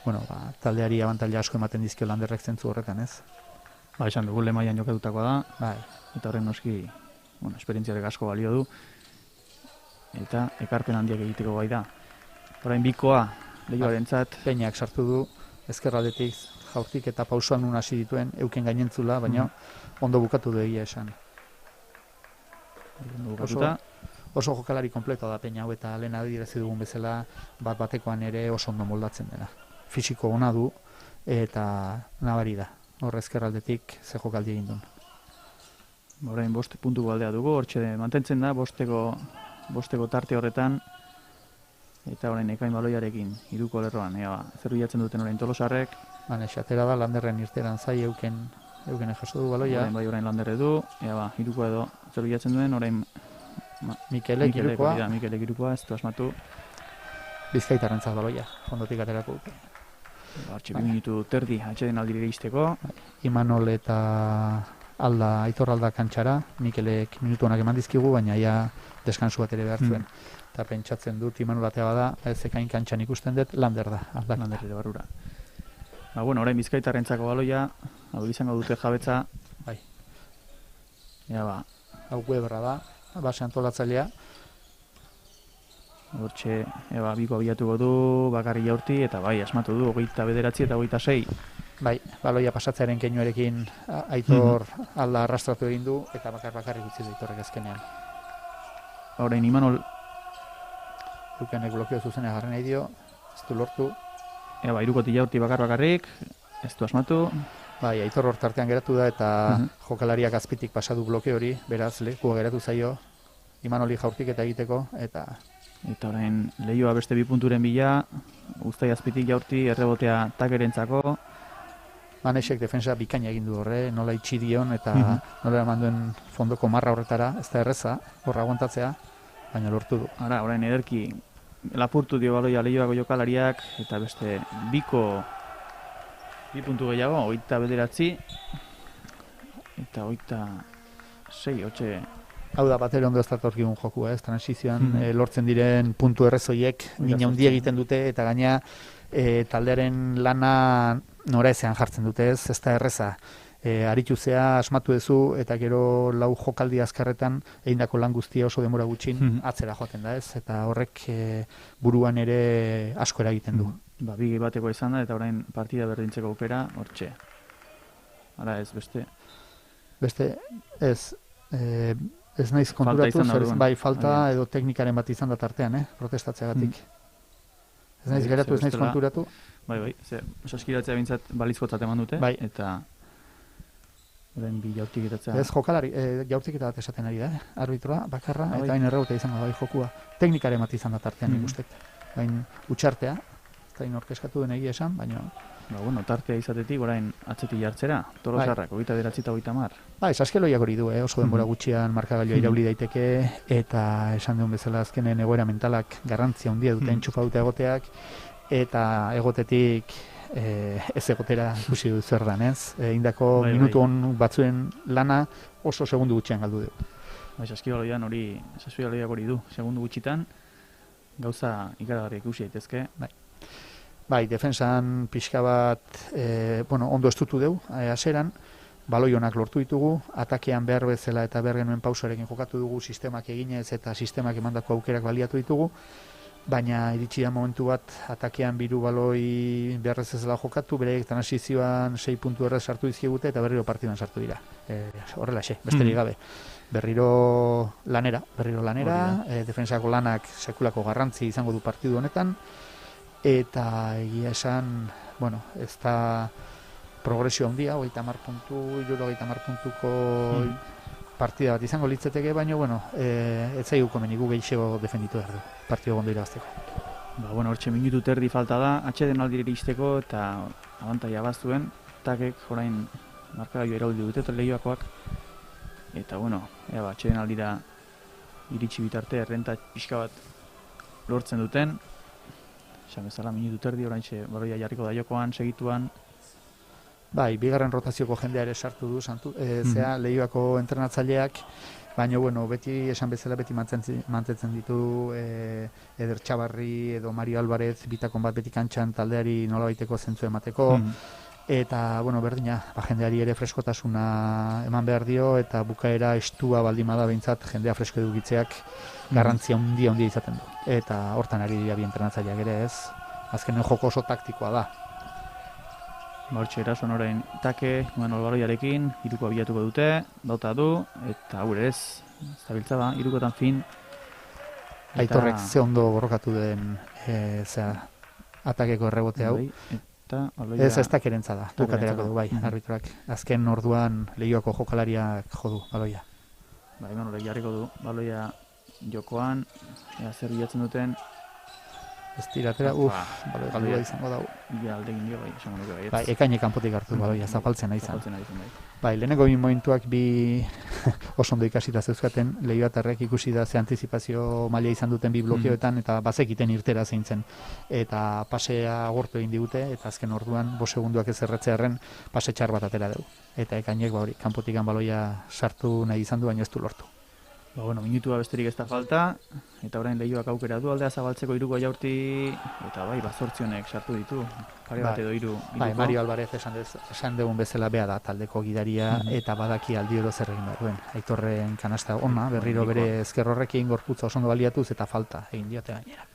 bueno, taldeari abantaila asko ematen dizkio Landerrek zentzu horretan, ez? Ba, esan dugu lemaian jokatutakoa da, Bai. eta horren noski, bueno, esperientziarek asko balio du, eta ekarpen handiak egiteko gai da. Orain bikoa, Leioarentzat, Peñak sartu du, ezkerraldetik Jaurtik eta pausoan nun hasi dituen, euken gainentzula, baina ondo bukatu du egia esan. Oso jokalari kompleto da Peña hau, eta lehen adierazi dugun bezala bat-batekoan ere oso ondo moldatzen dela. Fisiko ona du, eta nabari da. Hor ezkerraldetik ze jokaldi egin duen. Orain 5 puntuko aldea dugu, hortxe mantentzen da, bosteko tarte horretan, eta orain Ekain baloiarekin, 3ko lerroan, zer bilatzen duten orain Tolosarrek. Atera da Landerren irteran zai euken jaso du baloia. Orain Landerre du, 3ko edo zer bilatzen duen, orain Mikelek 3koa. Mikelek 3koa, ez du asmatu. Bizkaitarrentzat baloia, ondotik aterako dute. Hortxe 2 minutu terdi, atxeden aldire izteko. Imanol eta Aitor Alda kantxara, Mikelek minutu honak eman dizkigu, baina ja deskansu bat ere behar zuen. Eta pentsatzen dut Imanol atea bada, ez Ekain kantxan ikusten dut, Lander da. Lander ere barrura. Orain Bizkaitarrentzako baloia, hau izango dute jabetza. Bai. Hau Weberra da, base antolatzailea. Hortxe, biko abiatuko du, bakarri Jaurti, eta bai, asmatu du, 29 eta 26. Bai, baloia pasatzearen keinuarekin Aitor Alda arrastratu egin du, eta bakarrik utzi du Aitorrek azkenean. Orain Imanol Eukenek blokeo zuzena garren nahi dio, ez du lortu. 3ko Jaurti bakarrik, ez du asmatu. Bai, Aitor hor tartean geratu da, eta jokalariak azpitik pasadu blokeo hori, beraz, lekua geratu zaio, Imanoli Jaurtik eta egiteko, eta orain Leioa beste 2 punturen bila, Uztai azpitik Jaurti, errebotea Takerentzako. Manesek defensa bikaina egin du horre, nola itxi dion, eta nola eman duen fondoko marra horretara, ez da erreza, horra aguantatzea, baina lortu du. Orain ederki lapurtu dio baloia Leioako jokalariak, eta beste 2 puntu gehiago, 29 eta 26, hortxe. Hau da, batera ondo ez datorkigun jokua, ez? Transizioan lortzen diren puntu errezoiek mina hundi egiten dute, eta gaina taldearen lana nora ezean jartzen dute, ez da erreza. Arituzea asmatu duzu, eta gero 4 jokaldi azkarretan egindako lan guztia oso denbora gutxin atzera joaten da, ez? Eta horrek buruan ere asko eragiten du. 2 bateko izan da, eta orain partida berdintzeko aukera, hortxe. Hala ez, beste? Beste, ez naiz konturatu, bai, falta edo teknikaren bat izan da tartean, protestatzeagatik. Ez naiz geratu, ez naiz konturatu. Bai, saskiratzea bintzat balizkotzat eman dute, eta orain 2 jaurtiketatzea. Ez jokalari, jaurtiketa bat esaten ari da, arbitroa, bakarra, eta hain errebote izango da, bai, jokua. Teknikaren bat izan da tartean ikustek. Bain, utxartea, eta hain orkeskatu den egia esan, baina tartea izatetik orain atzetik jartzera, Tolosarrak, 29 eta 30. Bai, Saskeloiak hori du, oso denbora gutxian markagailua irauli daiteke, eta esan duen bezala azkenen egoera mentalak garrantzia handia dute entxufa dute egoteak, eta egotetik ez egotera ikusi du zer dan, ez? Indako minutu hon batzuen lana oso segundu gutxian galdu du. Saskibaloian hori, Saskibaloiak hori du, segundu gutxitan, gauza ikaragarri ikusi daitezke. Bai, defensan pixka bat ondo estutu deu, haseran, baloi honak lortu ditugu, atakean behar bezala eta behar genuen pausarekin jokatu dugu, sistemak eginez eta sistemak emandako aukerak baliatu ditugu, baina iritsi da momentu bat atakean 3 baloi beharrez ezela jokatu, bereik transizioan 6 puntu errez sartu dizkigute eta berriro partidan sartu dira. Horrelaxe, besterik gabe. Berriro lanera, defensako lanak sekulako garrantzi izango du partidu honetan, eta egia esan, ez da progresio handia, 30 puntu, 70 puntuko partida bat izango litzeteke, baina, ez zaigu komeni gu gehiago defenditu behar du, partidu gondo irabazteko. Hortxe minutu terdi falta da, atxeden aldire iristeko, eta abantaia bazuen, takek orain markagailua irauldi dute, Leioakoak, eta, atxeden aldira iritsi bitarte, errenta pixka bat lortzen duten, esan bezala minutu terdi, orain baloia jarriko da jokoan, segituan, Bai, bigarren rotazioko jendea ere sartu du, zea Leioako entrenatzaileak, baina, bueno, beti esan bezala beti mantentzen ditu Eder Txabarri edo Mario Alvarez bitakon bat beti kantxan taldeari nolabaiteko zentzu emateko, eta, bueno, berdina, jendeari ere freskotasuna eman behar dio, eta bukaera estua baldimada behintzat jendea fresko edukitzeak garrantzia handia izaten du. Eta hortan ari dira bi entrenatzaileak ere ez, azkenen joko oso taktikoa da. Hortxe erason orain Take, Manuel Baloiarekin, iruko abiatuko dute, dauta du, eta gure ez zabiltza ba, irukotan fin. Aitorrek ze ondo borrokatu den Atakeko errebote hau. Ez Takerentza da, bukaterako du bai, arbitroak. Azken orduan Leioako jokalariak jodu, Baloia. Bai, Manuel jarriko du, Baloia jokoan, zer bilatzen duten. Ez tiratera, Baloia izango dago. Ja, aldegin dio, bai, esango nuke bai. Bai, ekainek kanpotik hartu Baloia, zapaltzen nahi izan. Bai, lehenengo bi momentuak bi oso ondo ikasita zeuzkaten, Leioatarrek ikusi da ze antizipazio maila izan duten bi blokeoetan, eta bazekiten irtera zein zen. Eta pasea agortu egin digute, eta azken orduan, 5 segunduak ez erratzearen, pase txar bat atera dugu. Eta ekainek, kanpotikan Baloia sartu nahi izan du, baina ez du lortu. Ba, bueno, minutua besterik ez da falta, eta orain Leioak aukera du aldea zabaltzeko iruko jaurti, eta bai, bazortzionek sartu ditu, pare bat edo iru. Bai, Mario Alvarez esan dugun bezala bea da taldeko gidaria, eta badaki aldiero zer egin behar duen. Aitorren kanasta ona, berriro bere ezker horrekin gorputza oso ondo baliatuz, eta falta egin diote gainera.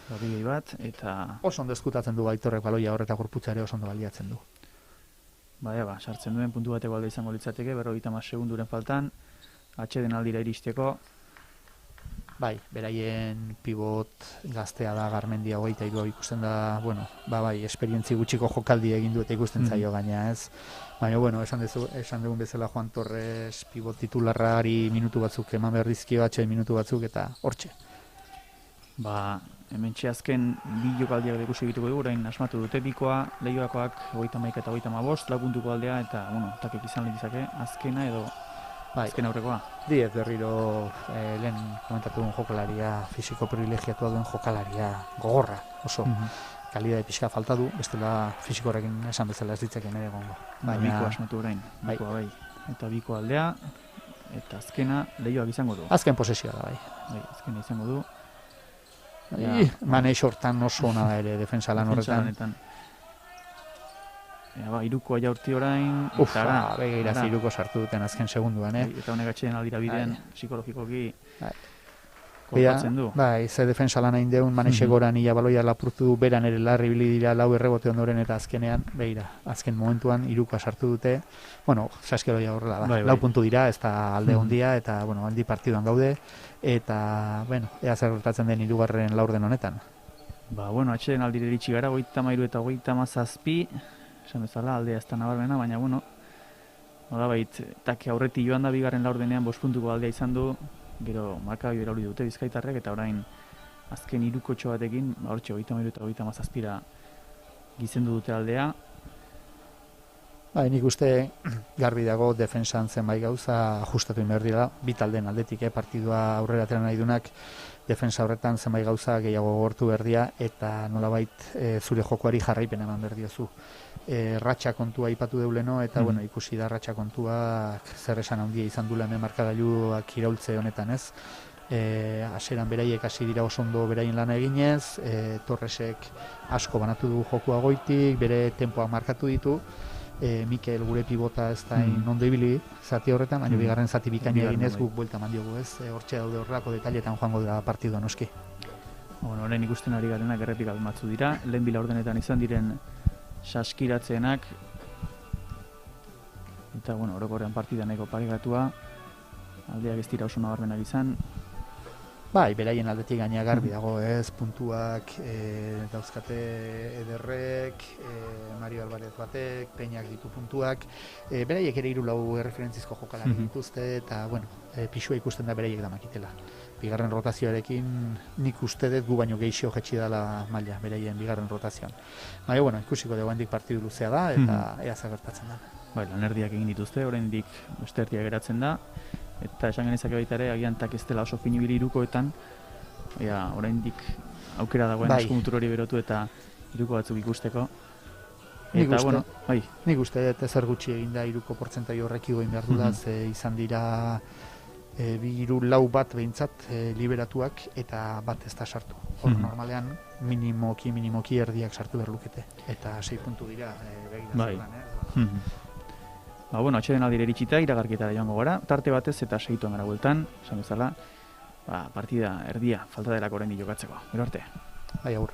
Hori bat, eta... Oso ondo eskutatzen du Aitorrek Baloia horreta gorputza ere oso ondo baliatzen du. Ba, sartzen duen puntu bateko alde izango litzateke, 50 segunduren faltan, atxeden aldira iristeko. Bai, beraien pivot gaztea da Garmendia 23 ikusten da, bueno, bai, esperientzi gutxiko jokaldi egin du eta ikusten zaio gaina, ez. Baina, bueno, esan dugun bezala Juan Torres pivot titularrari minutu batzuk eman behar dizkio, atxeden minutu batzuk eta hortxe. Ba, hementxe azken bi jokaldiak ikusi egituko dugu, orain asmatu dute bikoa, Leioakoak 31 eta 55, lau puntuko aldea, eta, bueno, Takek izan lehizake, azkena edo azken aurrekoa. Diez berriro lehen komentatu duen jokalaria, fisiko privilegiatua duen jokalaria, gogorra, oso. Kalidade pixka falta du, bestela fisikorekin esan bezala ez ditzeken ere gongo. Biko asmatu orain, bikoa bai. Eta biko aldea, eta azkena Leioak izango du. Azken posesioa da bai. Azkena izango du. Maneix hortan oso ona da ere, defensa lan horretan. Iruko jaurti orain... Begira iruko sartu duten azken segunduan, Eta honek atxeden aldira bidean, psikologikoki kolpatzen du. Bai, ze defensa lan hain deun, Manexe goran ia Baloia lapurtu beran ere larri bili dira lau errebote ondoren eta azkenean, begira, azken momentuan irukoa sartu dute, bueno, Saskiroia horrela da, lau puntu dira, ez da alde hondia, eta, bueno, aldi partiduan gaude, eta, bueno, ea zer gertatzen den hirugarren laurden honetan. Ba, bueno, atxeden aldire iritsi gara, 33 eta 37, esan bezala, aldea ez da nabarmena, baina, bueno, nolabait, Take aurreti joan da bigarren laurdenean 5 puntuko aldea izan du, gero markabi berauri dute Bizkaitarrek, eta orain azken irukotxo batekin, hortxe 33 eta 37 gizendu dute aldea. Nik uste garbi dago defensan zenbait gauza ajustatu behar dira, bi taldeen aldetik, partidua aurrera atera nahi dunak, defensa horretan zenbait gauza gehiago gortu berdia, eta nolabait zure jokoari jarraipen eman berdiozu. Ratxa kontua aipatu deuleno, eta bueno, ikusi da ratxa kontua zer esan handia izan dula hemen markagailuak iraultze honetan, ez? Hasieran beraiek hasi dira oso ondo beraien lana eginez, Torresek asko banatu du jokua goitik, bere tempoak markatu ditu, Mikel gure pibota ez da ondo ibili zati horretan, baina bigarren zati bikaina eginez guk buelta eman diogu, ez? Hortxe daude horrelako detailetan joango da partidua noski. Orain ikusten ari garenak errepikak batzu dira, lehen bila ordenetan izan diren saskiratzenak, eta, bueno, orokorrean partida nahiko paregatua, aldeak ez dira oso nabarmenak izan. Bai, beraien aldetik gaina garbi dago, ez, puntuak dauzkate Ederrek, Mario Alvarez batek, Peñak ditu puntuak, beraiek ere 3 erreferentzizko jokalari dituzte, eta, bueno, pixua ikusten da beraiek damakitela. Bigarren rotazioarekin nik uste dut gu baino geixo jetxi dela maila, beraien bigarren rotazioan. Baina, bueno, ikusiko dugu hendik partidu luzea da, eta ea zagertatzen da. Bai, lanerdiak egin dituzte, oraindik beste erdia geratzen da, eta esan genezake baita ere, agian Tak ez dela oso finibili irukoetan, oraindik aukera dagoen eskumutur hori berotu eta iruko batzuk ikusteko. Eta, bueno, bai. Nik uste, eta zer gutxi egin da 3ko portzentai horrek igoin behar dula, ze izan dira 2-4 bat behintzat liberatuak eta bat ez da sartu. Hor normalean minimoki erdiak sartu behar lukete. Eta 6 puntu dira begiratzen lan. Ba, bueno, atxeden aldire eritxita, iragarketara joango gara, tarte batez eta segituan gara bueltan, esan bezala, ba, partida erdia, falta delako oraindik jokatzeko. Gero arte. Bai, agur.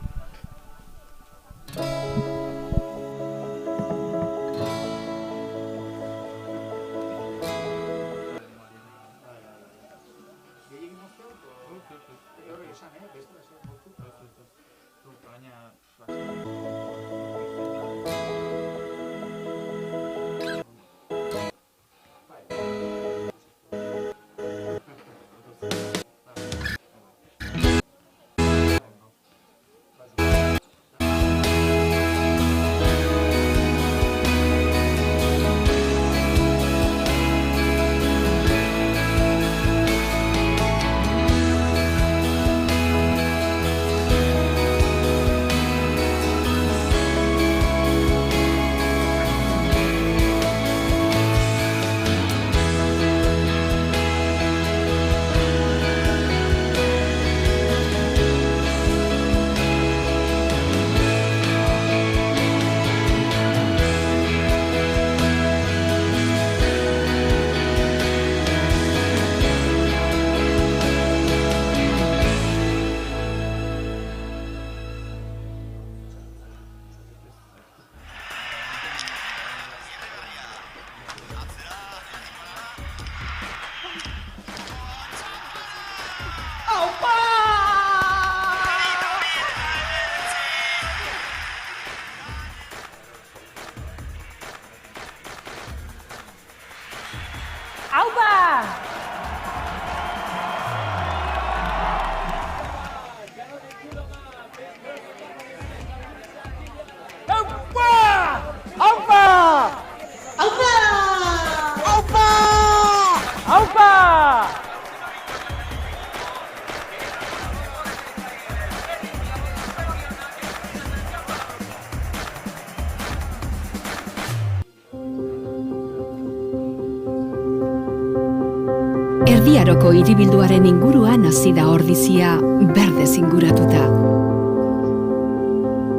Erdiaroko hiribilduaren inguruan hasi da ordizia berdez inguratuta.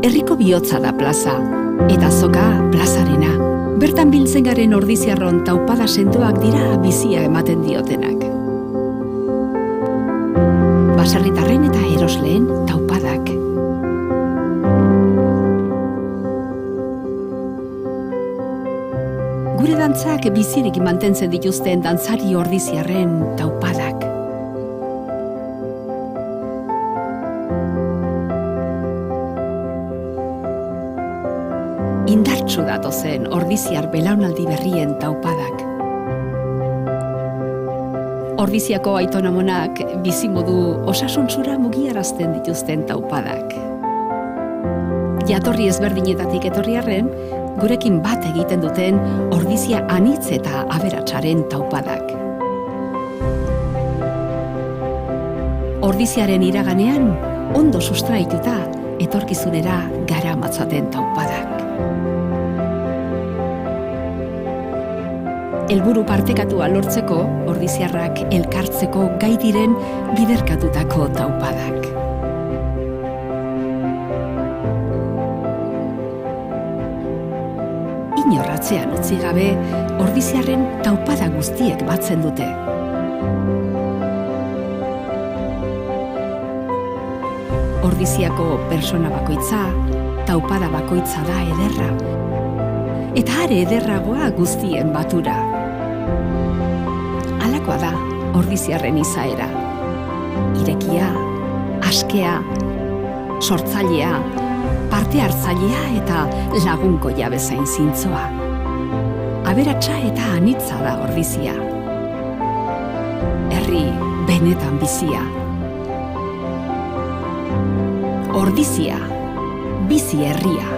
Herriko bihotza da plaza, eta azoka plazarena. Bertan biltzen garen ordiziarron taupada sendoak dira bizia ematen diotenak. Baserritarren eta erosleen taupadak. Gure dantzak bizirik mantentzen dituzten dantzari ordiziarren taupadak. Indartsu datozen ordiziar belaunaldi berrien taupadak. Ordiziako aitonamonak bizimodu osasuntsura mugiarazten dituzten taupadak. Jatorri ezberdinetatik etorri arren, gurekin bat egiten duten ordizia anitz eta aberatsaren taupadak. Ordiziaren iraganean, ondo sustraituta, etorkizunera garamatzaten taupadak. Helburu partekatua lortzeko, ordiziarrak elkartzeko gai diren biderkatutako taupadak. Inorratzean utzi gabe, ordiziarren taupada guztiek batzen dute. Ordiziako persona bakoitza, taupada bakoitza da ederra. Eta are ederragoa guztien batura. Halakoa da ordiziarren izaera. Irekia, askea, sortzailea, parte hartzailea eta lagunkoia bezain zintzoa. Aberatsa eta anitza da ordizia. Herri benetan bizia. Ordizia, bizi herria.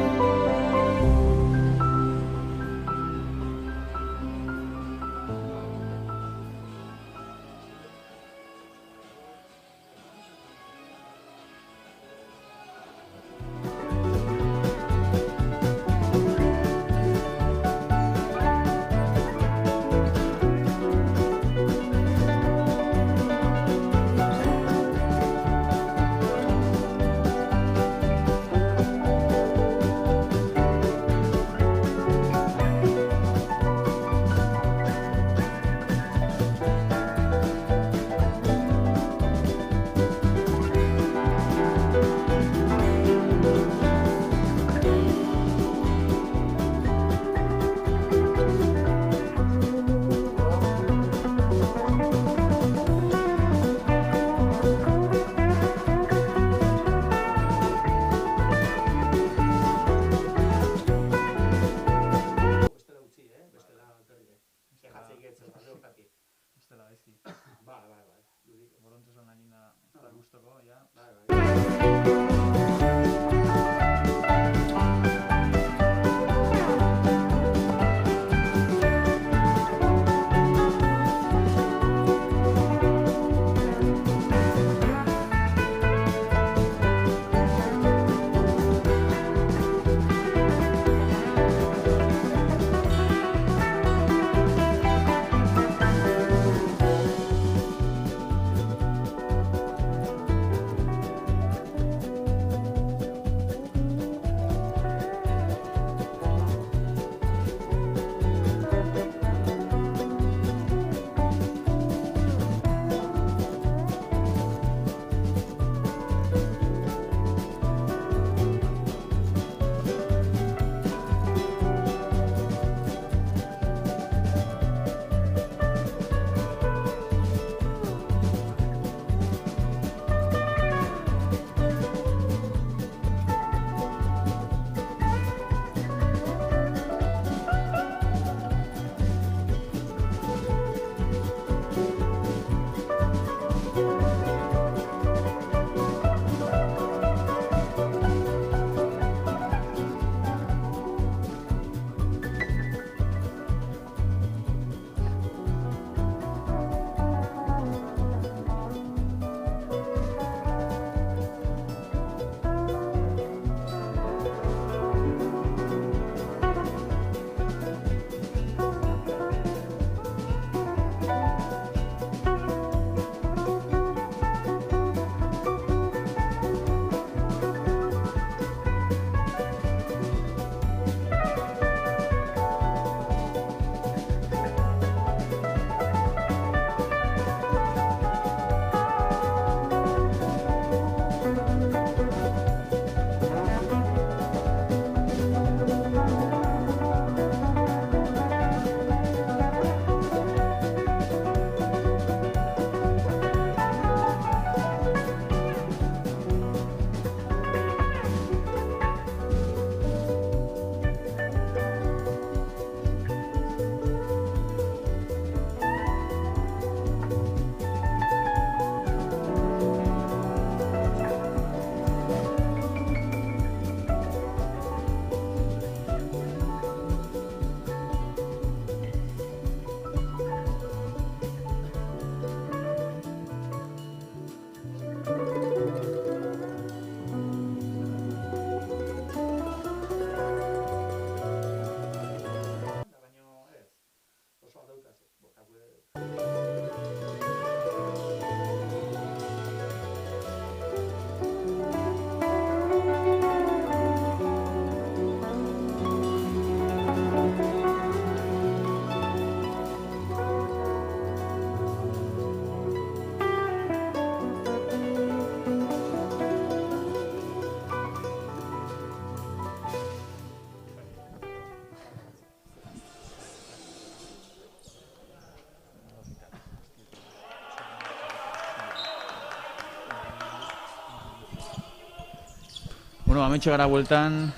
Bueno, hementxe gara bueltan,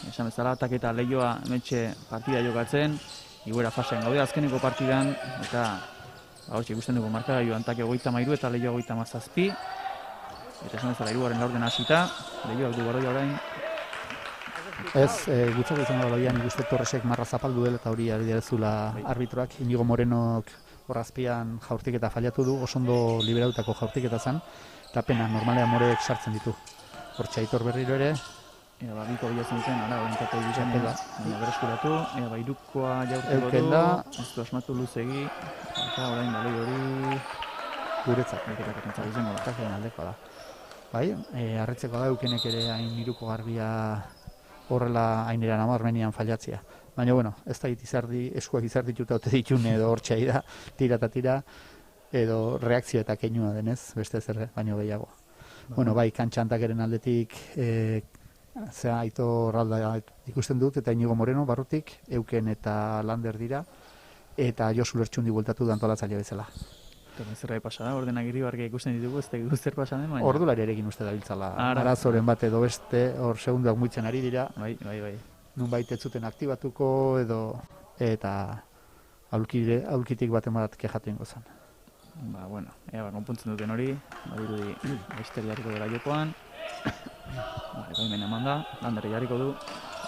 esan bezala, eta Leioa hementxe partida jokatzen, igoera fasean gaude azkeneko partidan, eta hortxe ikusten dugu markagailuan Take 33 eta Leioa 37, eta esan bezala hirugarren laurden hasita, Leioak du baroia orain. Ez, gutzak izan baloian ikuste Torresek marra zapaldu dela eta hori ari direzula arbitroak. Inigo Morenok horrazpian jaurtik eta fallatu du, oso ondo liberatutako jaurtik eta zen, eta pena, normalean Morek sartzen ditu. Hortxe Aitor berriro ere. Eba, biko bilatzen duten, ara, orientatu egiten bereskuratu, eba, irukoa jaurtiko du, ez du asmatu luzegi, eta orain baloi hori guretzat. Eta izango da. Kajen aldekoa da. Bai, harritzeko da eukenek ere hain iruko garbia horrela hainera nabarmenian fallatzia. Baina, bueno, ez da izardi, eskuak izardituta ote ditun edo hortxai da, tira eta tira, edo reakzio eta keinua denez, beste zer baino gehiago. Bueno, bai, kantxantakeren aldetik, Aitor Ralda ikusten dut, eta Inigo Moreno barrutik, Euken eta Lander dira, eta Josu Lertxundi bueltatu dantolatzaile bezala. Eta zerrai pasada, ordenak irribarkia ikusten ditugu, ez da guzter pasaden, baina... Ordulari erekin uste da biltzala, arazoren bat edo beste, hor segunduak muitzen ari dira. Bai. Nun baita zuten aktibatuko edo, eta aulkitik baten bat kejatu ingo zen. Bueno, konpontzen duten hori, badirudi Bester jarriko dela jokoan. Ekaimen eman da, Lander jarriko du,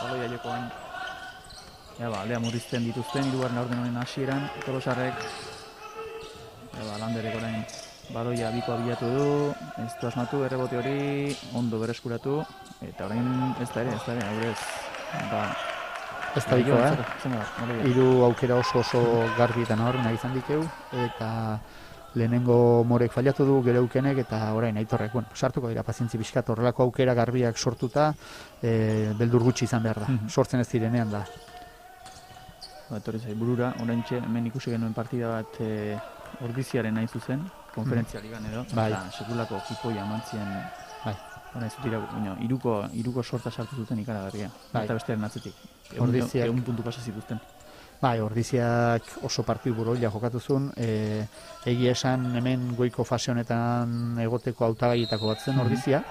baloia jokoan. Aldea murrizten dituzten, hirugarren laurden honen hasieran, Tolosarrek. Landerek orain baloia bikoa bilatu du, ez du asmatu, errebote hori ondo bereskuratu, eta orain ez da ere, aurrez. Ez da bikoa, hiru aukera oso garbi eta nabarmenak izan dikeu, eta lehenengo Morek fallatu du, gero Eukenek, eta orain Aitorrek, sartuko dira pazientzi pixkat, horrelako aukera garbiak sortuta, beldur gutxi izan behar da, sortzen ez direnean da. Etorri zai burura, oraintxe hemen ikusi genuen partida bat Ordiziaren nahi zuzen, konferentzia ligan edo, eta sekulako jipoia emantzien, orain zutira, iruko sorta sartu zuten ikaragarria, eta bestearen atzetik, egun puntu pasa zituzten. Ordiziak oso partidu buroila jokatu zuen, egia esan hemen goiko fase honetan egoteko hautagaietako bat zen Ordizia,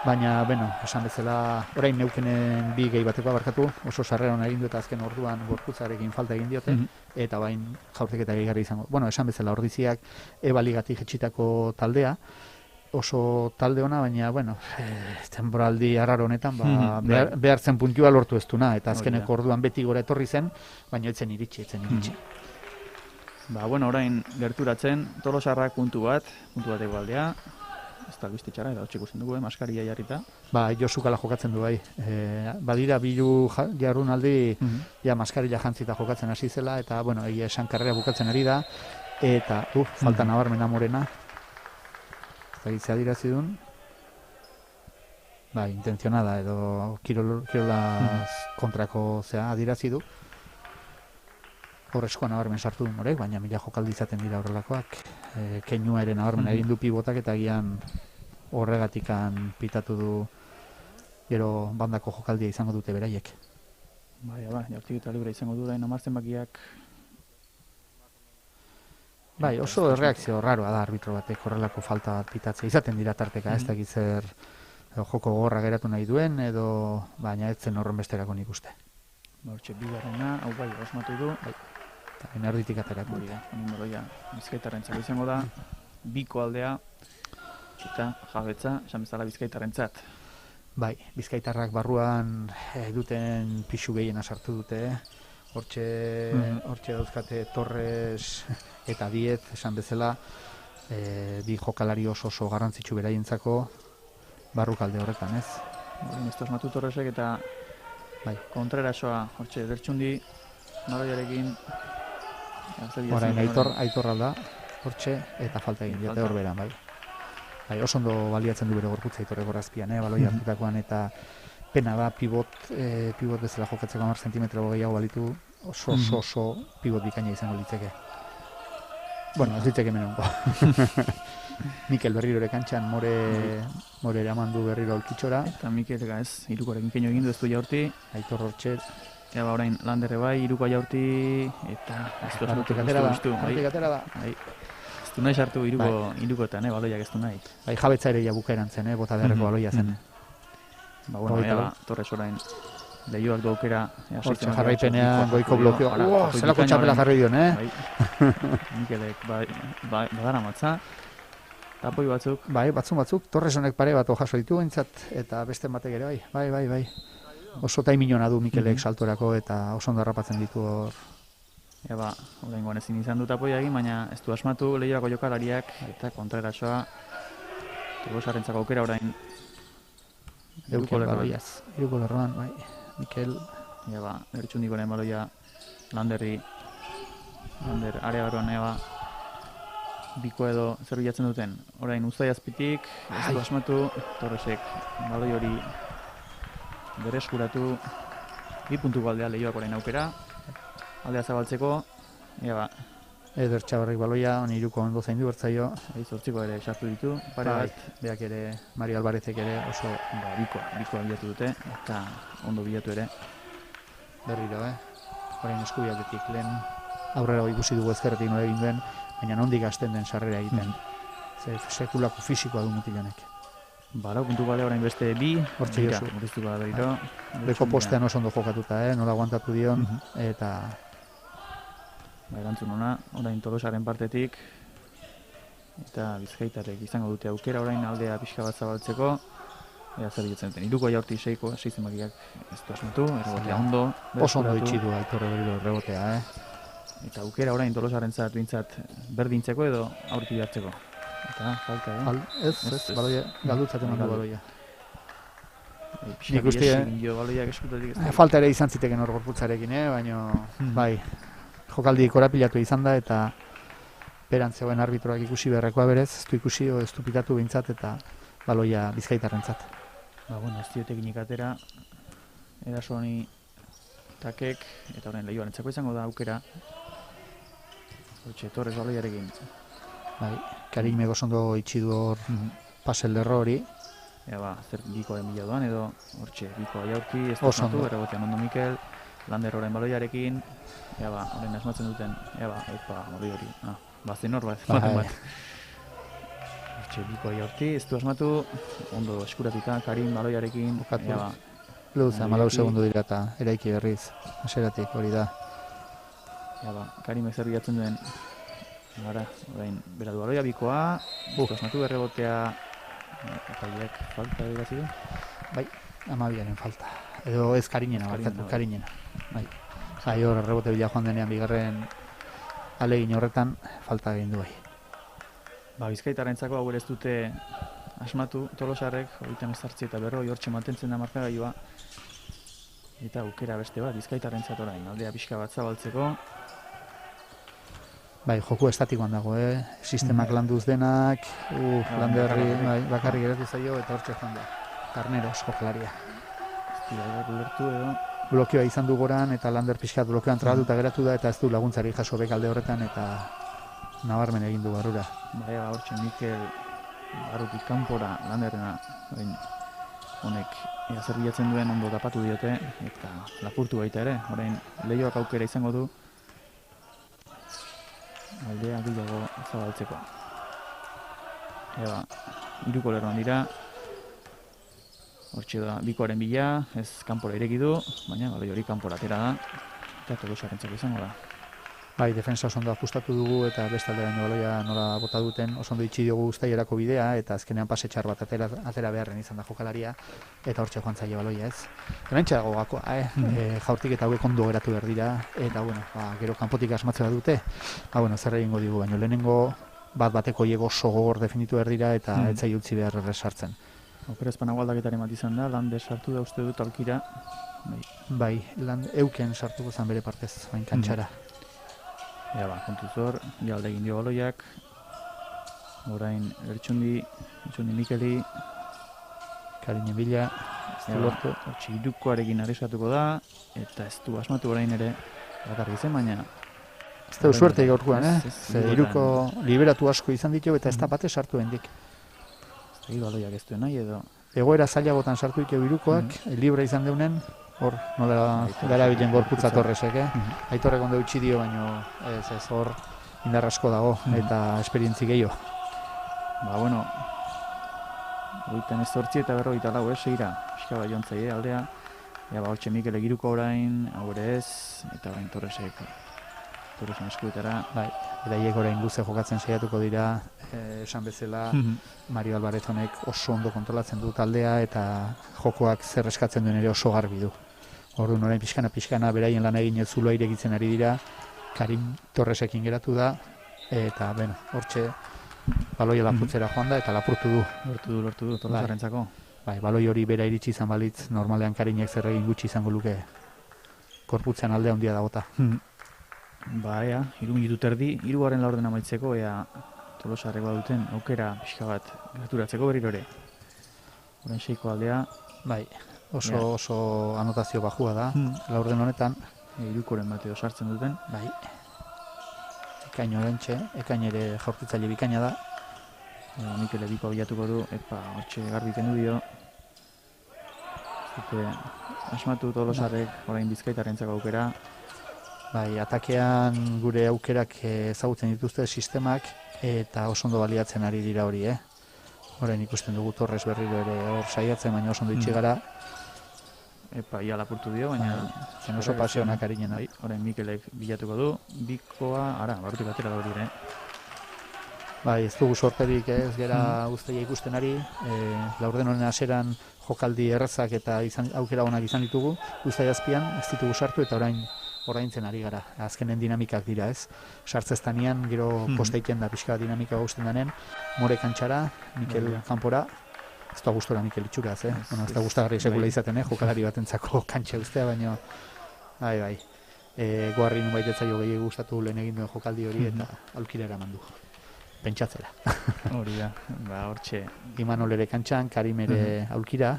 baina, esan bezala, orain Neukenen bi gehi batekoa barkatu, oso sarrera hona egin du eta azken orduan gorputzarekin falta egin diote, eta bain jaurteketa gehigarri izango. Esan bezala, Ordiziak ebaligatik jetxitako taldea, oso talde ona, baina, temporaldi arraro honetan, behartzen puntua lortu ez duna, eta azkeneko orduan beti gora etorri zen, baina etzen iritsi. Orain gerturatzen, Tolosarrak puntu bateko aldea, ez da albiste txara, eta hotxe ikusten dugu, maskaria jarrita. Josukala jokatzen du bai. Badira bilu jarrunaldi, maskaria jantzita jokatzen hasi zela, eta, egia esan karrera bukatzen ari da, eta, falta nabarmena Morena, egitzea dirazi duen, intenzionada edo kirolaz kontrako zea adirazi du. Horrezkoa nabarmen sartu duen horrek, baina mila jokaldi izaten dira horrelakoak. Keinua ere nabarmen egin du pibotak eta gian horregatikan pitatu du gero bandako jokaldia izango dute beraiek. Jartik eta libre izango du da, amartzen bakiak. Oso erreakzio raroa da arbitro batek horrelako falta bat pitatzea. Izaten dira tarteka, ez dakit zer joko gogorra geratu nahi duen, edo baina ez zen horren besterako nik uste. Hortxe, bigarrena, hau osmatu du. Eta enerditik ateratu. Moroia, Bizkaitarrentzako izango da, biko aldea, eta jabetza, esan bezala Bizkaitarrentzat. Bizkaitarrak barruan duten pixu gehiena sartu dute, Hortxe dauzkate Torres eta Diez, esan bezala, bi jokalari oso garrantzitsu beraientzako barrukalde horretan, ez? Ez osmatu Torresek eta kontrerasoa, hortxe, dertxundi, Maroiarekin. Horain, Aitor alda, hortxe, eta falta egin diote hor beran, oso ondo baliatzen du bere gorputza Aitorrek horazpian, baloi hartutakoan, eta pena da, pibot bezala jokatzeko 10 zentimetro gehiago balitu, oso pibot bikaina izango litzeke. Ez litzeke menongo. Mikel berriro ere kantxan, More eraman du berriro olkitxora. Eta Mikel ez, irukorekin keino egin du ez du jaurti. Aitor hortxe. Orain Landerre irukoa jaurti, eta Hortik atera da. Ez du nahi sartu irukoetan, baloiak ez du nahi. Jabetza ere jabukaeran zen, bota beharreko baloia zen. Torres orain lehioak du aukera. Hortxe jarraipenean goiko blokeo. Zelako txapela jarri dion, Mikelek badara matza. Tapoi batzuk. Batzuk. Torres honek pare bat jaso ditu entzat, eta beste batek ere bai. Oso taimilona du Mikelek saltorako, eta oso ondo harrapatzen ditu hor. Oraingoan ezin izan du tapoia egin, baina ez du asmatu lehioako jokalariak, eta kontrerasoa Tolosarrentzako aukera orain. Iruko lerroan, Mikel. Ertxundikoren baloia Lander area barruan, biko edo zer bilatzen duten. Orain Uztai azpitik, ez du asmatu, Torresek baloi hori bereskuratu, 2 puntuko aldea lehioak orain aukera, aldea zabaltzeko, Eder Txabarrik baloia, iruko ondo zaindu bertzaio. Zortziko ere sartu ditu, pare bat. Beak ere, Mario Alvarezek ere oso bikoa bilatu dute, eta ondo bilatu ere. Berriro, orain eskubialdetik lehen aurrera ikusi dugu ezkerretik nola egin duen, baina nondik hasten den sarrera egiten. Sekulako fisikoa du mutilanek. Puntu balea orain beste bi, hortxe josu. Murriztuko da berriro. Beko postean oso ondo jokatuta, nola aguantatu dion, eta... Erantzun ona, orain Tolosaren partetik. eta bizkaitarrek izango dute aukera orain aldea pixka bat zabaltzeko. Ea zer ditzen duten, iruko jaurti seiko zenbakiak ez du asmatu, errebotea ondo. Oso ondo itxi du Aitor Rodrigo errebotea, Eta aukera orain Tolosarentzat bintzat berdintzeko edo aurki hartzeko. Eta falta, Ez, baloia, galdutzaten ondo baloia. Nik uste baloiak eskutatik ez. Falta ere izan ziteken hor gorputzarekin, baina bai, jokaldi korapilatu izan da eta beran zegoen arbitroak ikusi beharrekoa berez, ez du ikusi o ez du pitatu behintzat eta baloia bizkaitarrentzat. Bueno, ez diotekinik atera, eraso honi takek, eta horren Leioarentzako izango da aukera. Hortxe, Torres baloiarekin. Bai, Karim egozondo itxi du hor pasel lerro hori. Zer bikoaren bila doan edo, hortxe, bikoa jaurki, ez dut errebotean ondo Mikel, Lander horren baloiarekin, horren asmatzen duten, morri hori, bazen hor bat. Hortxe, bikoa jaurki, ez du asmatu, ondo eskuratuta, Karim baloiarekin, Luza, 14 segundu dira eta eraiki berriz, haseratik hori da. Karim ezer bilatzen duen, orain, bera du baloia bikoa, asmatu errebotea, epaileak falta edazi du? Bai, 12aren falta. Edo ez Karinena, barkatu, Karinena. Bai, hor errebote bila joan denean bigarren alegin horretan falta egin du bai. Bizkaitarrentzako hau ere ez dute asmatu Tolosarrek, 38 eta 40 hortxe mantentzen da markagailua. Eta aukera beste bat, Bizkaitarrentzat orain, aldea pixka bat zabaltzeko. Bai, joku estatikoan dago, sistemak landuz denak, Landerri bakarri geratu zaio eta hortxe joan da. Carneros jokalaria. Ez dira lertu edo. Blokioa izan du goran eta Lander pixkat blokeoan trabatuta geratu da eta ez du laguntzari jaso bekalde horretan eta nabarmen egin du barrura. Hortxe Mikel barrutik kanpora Landerrena honek zer bilatzen duen ondo tapatu diote eta lapurtu baita ere, orain Leioak aukera izango du aldea gehiago zabaltzeko. Hiruko lerroan dira, hortxe da bikoaren bila, ez kanpora ireki du, baina baloi hori kanpora atera da, eta Tolosarentzako izango da. Bai, defensa oso ondo ajustatu dugu eta bestalde baino baloia nola bota duten, oso ondo itxi diogu uztaierako bidea eta azkenean pase txar bat atera beharren izan da jokalaria eta hortxe joan zaio baloia ez. Hementxe dago gakoa, jaurtik eta hauek ondo geratu behar dira eta gero kanpotik asmatzea dute, zer egingo digu, baina lehenengo bateko hiego oso gogor definitu behar dira eta ez zaio utzi behar erresartzen. Aukera espanago aldaketaren bat izan da, Lander sartu da uste dut alkira. Bai, Euken sartuko zen bere partez, bain kantxara. Kontuz hor, alde egin dio baloiak, orain Ertxundi Mikeli, Karinen bila, ez du lortu. Irukoarekin arriskatuko da, eta ez du asmatu orain ere bakarrik zen, baina... Ez da suerte gaurkoan, Iruko liberatu asko izan ditu eta ez da bate sartu hendik. Ez da baloiak ez duen nahi edo... Egoera zailagotan sartu ditu Irukoak, libre izan deunen, hor, nola gara bilen gorputza Torresek, Aitorrek ondo utzi dio, baina ez hor indar asko dago eta esperientzi gehiago. 28 eta 44 segira, pixka bat joan zaie aldea. Hortxe Mikel Iruko orain, hau ere ez, eta orain Torresen eskuetara. Beraiek orain luze jokatzen saiatuko dira, esan bezala Mario Alvarez honek oso ondo kontrolatzen du taldea eta jokoak zer eskatzen duen ere oso garbi du. Orduan orain pixkana beraien lan egin zuloa irekitzen ari dira, Karim Torresekin geratu da eta hortxe baloia lapurtzera joan da eta lapurtu du. Lortu du, Tolosarentzako. Baloi hori bera iritsi izan balitz, normalean Karinek zer egin gutxi izango luke korputzean aldea handia dagota. 3 minutu terdi, 3 laurden amaitzeko, Tolosarrek baduten aukera pixka bat gerturatzeko berriro ere. Orain 6ko aldea. Oso anotazio bajua da, laurden honetan. Irukoren bat edo sartzen duten. Ekaino orentxe, ekain ere jaurtitzaile bikaina da. Mikel Ebiko bilatuko du, hortxe garbi kendu dio. Asmatu Tolosarrek orain Bizkaitarrentzako aukera. Atakean gure aukerak ezagutzen dituzte sistemak eta oso ondo baliatzen ari dira hori, Orain ikusten dugu Torres berriro ere hor saiatzen, baina oso ondo itxi gara. Ia lapurtu dio, baina... Zen oso pasionak Karinena. Orain Mikelek bilatuko du, bikoa, barrutik atera da hori ere. Bai, ez dugu sorterik ez gera guztia ikusten ari, laurden honen hasieran jokaldi errazak eta aukera onak izan ditugu, guztia azpian ez ditugu sartu eta oraintzen ari gara. Azkenen dinamikak dira ez. Sartzeztanean, gero posteiken da pixka dinamika guztien denen, More kantxara, Mikel kanpora, ez da gustora Mikel itxuraz, ez da gustagarri sekula izaten, jokalari batentzako kantxa guztia, baina bai. Goarri nunbait ez zaio gehiago gustatu lehen egin duen jokaldi hori eta aulkira eraman du. Pentsatzera. Hori da, hortxe. Imanol ere kantxan, Karim ere aulkira.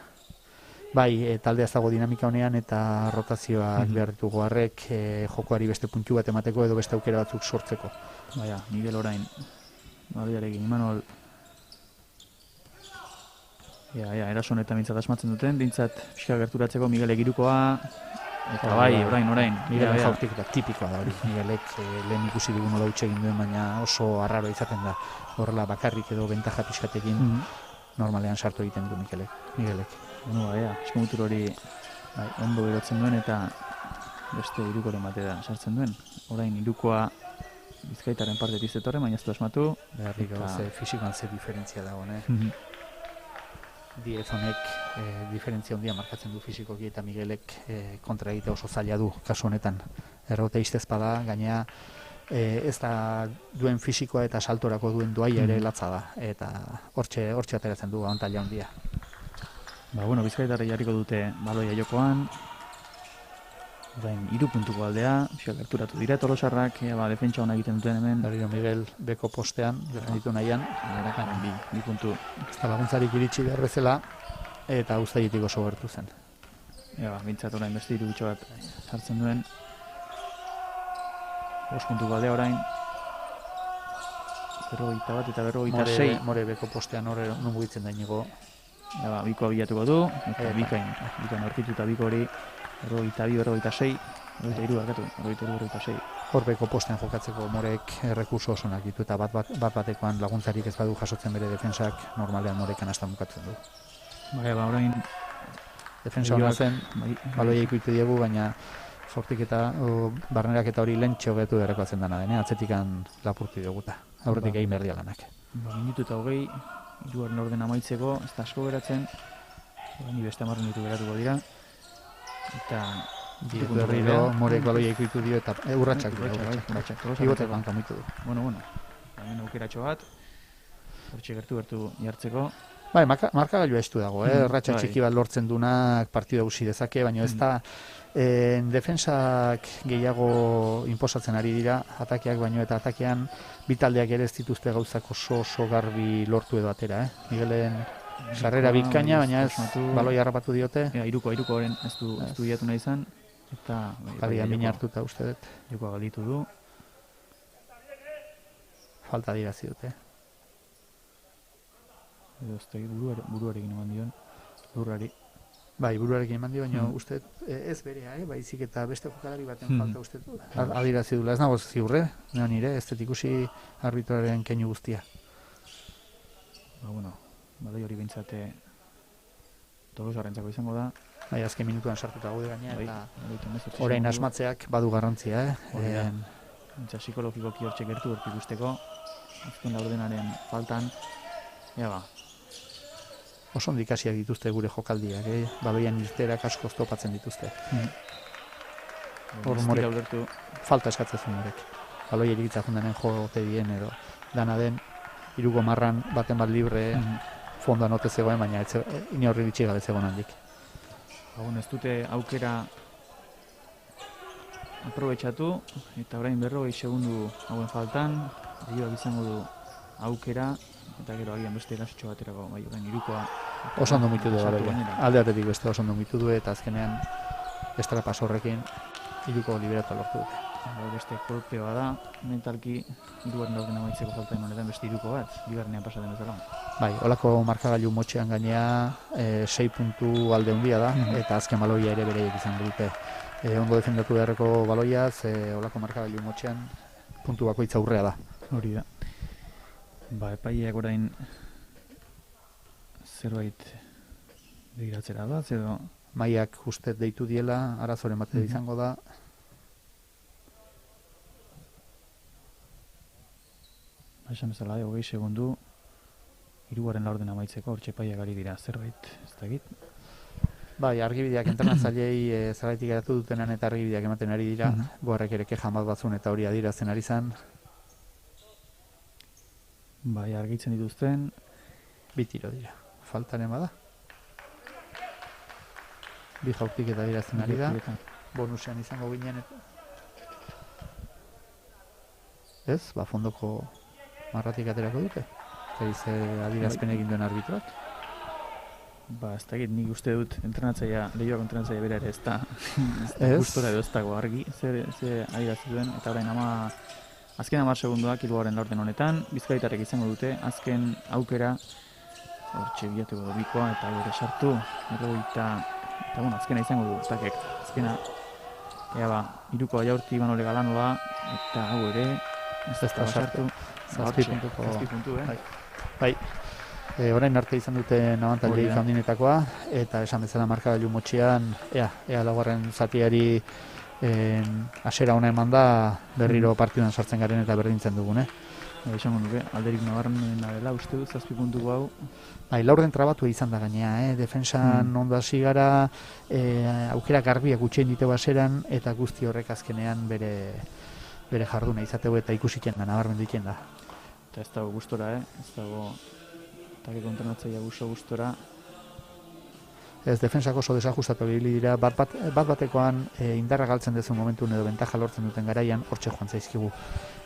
Bai, taldea ez dago dinamika honean eta rotazioak behar ditu Goarrek jokoari beste puntu bat emateko edo beste aukera batzuk sortzeko. Baina, Miguel orain, baloiarekin, Imanol. Eraso honetan bintzat asmatzen duten, bintzat pixka gerturatzeko Miguelek irukoa, eta bai, orain. Miguelek jaurtik eta tipikoa da hori. Miguelek lehen ikusi dugu nola utxe egin duen, baina oso arraro izaten da. Horrela bakarrik edo bentaja pixkatekin normalean sartu egiten du Miguelek. Eskumutur hori ondo berotzen duen eta beste irukoren batera sartzen duen. Orain irukoa Bizkaitaren parte piztetorren, baina ez du asmatu. Beharrik ze fisikoan ze diferentzia dago, Diez honek diferentzia handia markatzen du fisikoki eta Miguelek kontra egite oso zaila du kasu honetan. Errote iztez bada, gainea ez da duen fisikoa eta saltorako duen doaia ere latza da. Eta hortxe ateratzen du abantaila handia. Bizkaitarrei jarriko dute baloia jokoan. Orain 3 puntuko aldea, gerturatu dira Tolosarrak, defentsa ona egiten duten hemen. Berriro Miguel beko postean, ditu nahian. 2 puntu. Ez da laguntzarik iritsi behar bezala, eta uztailetik oso gertu zen. Bintzat orain beste irugutxo bat sartzen duen. 5 puntuko aldea orain. 41 eta 46. More beko postean horre nunguitzen da inigo. Biko abilatuko du, eta bikain aurkituta biko hori. 42, 46, 43. Horbeko postean jokatzeko Morek rekurso osonak ditu eta bat-batekoan laguntzarik ez badu jasotzen bere defensak, normalean Morek kanasta bukatzen du. Orain defensa hona zen, baloia ikuitu diegu, baina sortik eta barnerak eta hori lentxo getu errekoatzen dena dene, atzetikan lapurti duguta, aurretik egin berdia lanak. Minutu eta 20, hirugarren orden amaitzeko, ez da asko geratzen, ni beste 10 minutu geratuko dira. Eta berriro Morek baloia ikuitu dio eta urratxak dira. Igotek banka mitu du. Hemen aukeratxo bat, hortxe gertu jartzeko. Bai, markagailua estu dago, erratxa txiki bat lortzen dunak partida usi dezake, baina ez da defensak gehiago inposatzen ari dira, atakeak baino eta atakean bitaldeak ere ez dituzte gauzak oso garbi lortu edo atera, Miguelen sarrera bikaina, baina ez baloi harrapatu diote. Iruko horren ez du diatu nahi izan. Jalian bine hartuta uste dut. Jokoa galditu du. Falta dirazi dute. Edo ez buruarekin eman dion. Bai, buruarekin eman dion, baina uste ez berea, baizik eta beste jokalari baten falta uste dut. Adirazi dula, ez nago ziurre, nire, ez dut ikusi arbitraren keinu guztia. Baloi hori bintzate Tolosarrentzako izango da. Bai, azken minutuan sartuta gaude gaina, eta orain asmatzeak badu garrantzia, Bintza psikologikoki hortxe gertu ikusteko, azken laurdenaren faltan, oso ondikasiak dituzte gure jokaldiak, baloian irterak asko oztopatzen dituzte. Hor Morek falta eskatzen zuen Morek. Baloi erikitza jundenen jote dien edo dana den, iruko marran baten bat libre, fondoan ote zegoen, baina inorri ditxi gabe zegoen handik. Ez dute aukera aprobetxatu, eta orain 40 segundu hauen faltan, Dioak izango du aukera, eta gero agian beste erasotxo baterako, bai, orain irukoa. Oso ondo mitu du, alde batetik beste oso ondo mitu du, eta azkenean estrapas horrekin iruko liberatu lortu dute. Beste kolpea da, mentalki hirugarren laurden amaitzeko falta honetan beste iruko bat, bigarrenean pasaten bezala. Bai, olako markagailu motxean gainea 6 puntu alde handia da, eta azken baloia ere bereiek izan dute. Ondo defendatu beharreko baloiaz, olako markagailu motxean puntu bakoitza aurrea da. Hori da. Epaileak orain zerbait begiratzera da, edo Maiak ustez deitu diela, arazoren bat izango da. esan bezala, 20 segundu, 3. laurden amaitzeko, hor txepaiak ari dira, zerbait, ez dakit. Bai, argibideak entrenatzaileei zergaitik geratu dutenan eta argibideak ematen ari dira, goarrek ere kejan bat batzun eta hori adierazten ari zan. Bai, argitzen dituzten. Bi tiro dira, faltaren bada. Bi jaurtik eta adierazten ari da, bonusean izango ginen eta... Ez, fondoko marratik aterako dute. Eta adierazpen egin duen arbitroak. Ez dakit, nik uste dut lehioak entrenatzaia bera ere ez da gustora edo ez dago argi, ze adierazten duen, eta orain azken 10 segunduak 3. laurden honetan, Bizkaitarrek izango dute, azken aukera, hortxe bilatuko bikoa eta gure sartu, eta azkena izango du, Takek, azkena, iruko Aiaurti Imanol Galanoa, eta hau ere, ez da sartu, 7 puntu, Bai, orain arte izan duten abantailei handinetakoa, eta esan bezala markagailu motxean, ea laugarren zatiari hasiera ona eman da berriro partidan sartzen garen eta berdintzen dugun, Esango nuke, alderik nabarmena dela, uste dut, 7 puntuko hau. Bai, laurden trabatu izan da gainea, defensan ondo hasi gara, aukera garbiak gutxein ditu baseran, eta guzti horrek azkenean bere jarduna izateu eta ikusitzen da, nabarmen ditzen da. Eta ez dago gustora, ez dago Takeko entrenatzaia gustora. Ez, defensak oso desajustatu ibili dira, bat-batekoan indarra galtzen dezu momentun edo bentaja lortzen duten garaian, hortxe joan zaizkigu.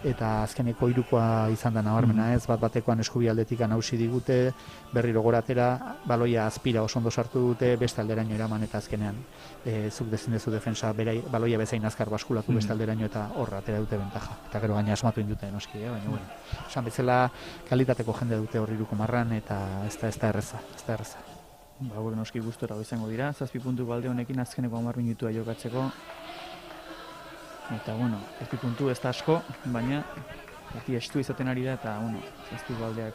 Eta azkeneko 3koa izan da nabarmena, ez, bat-batekoan eskubi aldetik hausi digute, berriro goratera, baloia azpira oso ondo sartu dute, beste alderaino eraman eta azkenean zuk dezin dezu defensa, baloia bezain azkar baskulatu beste alderaino eta horra atera dute bentaja. Eta gero gaina asmatu indute noski, baina bueno. Esan bezala kalitateko jende dute hor 3 marran eta ez da erreza. Hauek noski gustora izango dira, 7 puntuko alde honekin azkeneko 10 minutua jokatzeko. Eta, 7 puntu ez da asko, baina beti estu izaten ari da, eta, 7 aldeak...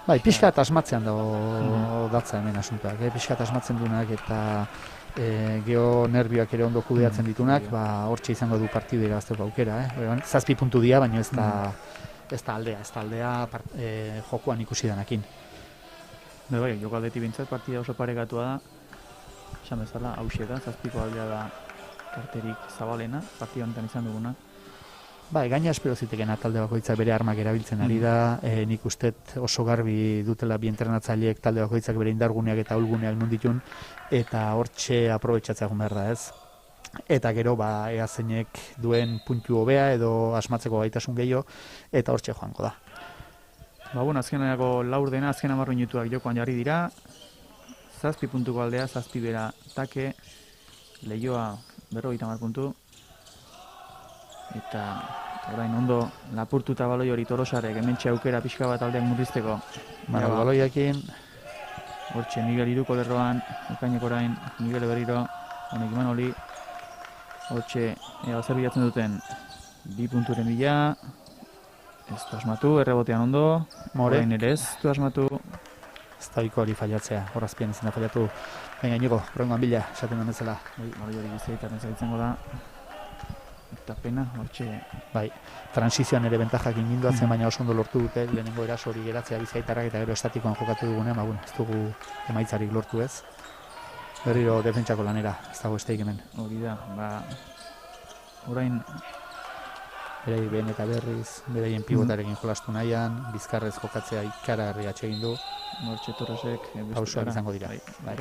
Bai, pixka eta asmatzean dago datza hemen asuntoak, pixka eta asmatzen duenak eta geho nerbioak ere ondo kudeatzen ditunak, hortxe izango du partidu irabazteko aukera, 7 puntu dira, baina ez da aldea jokoan ikusi danakin. Bai, joko aldetik bintzat partida oso parekatua da, esan bezala, hauxe da, 7ko aldea da karterik zabalena, partida honetan izan duguna. Bai, gaina espero ziteken talde bakoitzak bere armak erabiltzen ari da, nik ustet oso garbi dutela bi entrenatzaileek talde bakoitzak bere indarguneak eta ahulguneak non ditun, eta hortxe aprobetxatzea egun behar da ez. Eta gero, ea zeinek duen puntu hobea edo asmatzeko gaitasun gehiago, eta hortxe joango da. Azkeneko laurdena, azken 10 minutuak jokoan jarri dira, 7 puntuko aldea, 7 bera Take, Leioa 50 puntu, eta orain ondo lapurtuta baloi hori Tolosarrek hementxe aukera pixka bat aldeak murrizteko. Baloiakin. Hortxe Miguel Iruko lerroan, ekainek orain, Miguel berriro, honek Imanoli, hortxe zer bilatzen duten 2 punturen bila, ez du asmatu, errebotean ondo, orain ere ez du asmatu. Ez da hori fallatzea, horrazpien ezin da fallatu. Baina inigo, horrengoan bila, esaten den bezala. Baloi hori gizteitaren zaitzango da. Eta pena, hortxe... Bai, transizioan ere bentajak inginduatzen, baina oso ondo lortu dute, lehenengo eraso hori geratzea Bizkaitarrak eta gero estatikoan jokatu dugunean, ez dugu emaitzarik lortu ez. Berriro defentsako lanera, ez dago esteik hemen. Hori da, orain... Berai behin eta berriz, beraien pivotarekin jolastu nahian, Bizkarrez jokatzea ikaragarri atsegin du. Hortxe Torresek... Pausoak izango dira. Bai,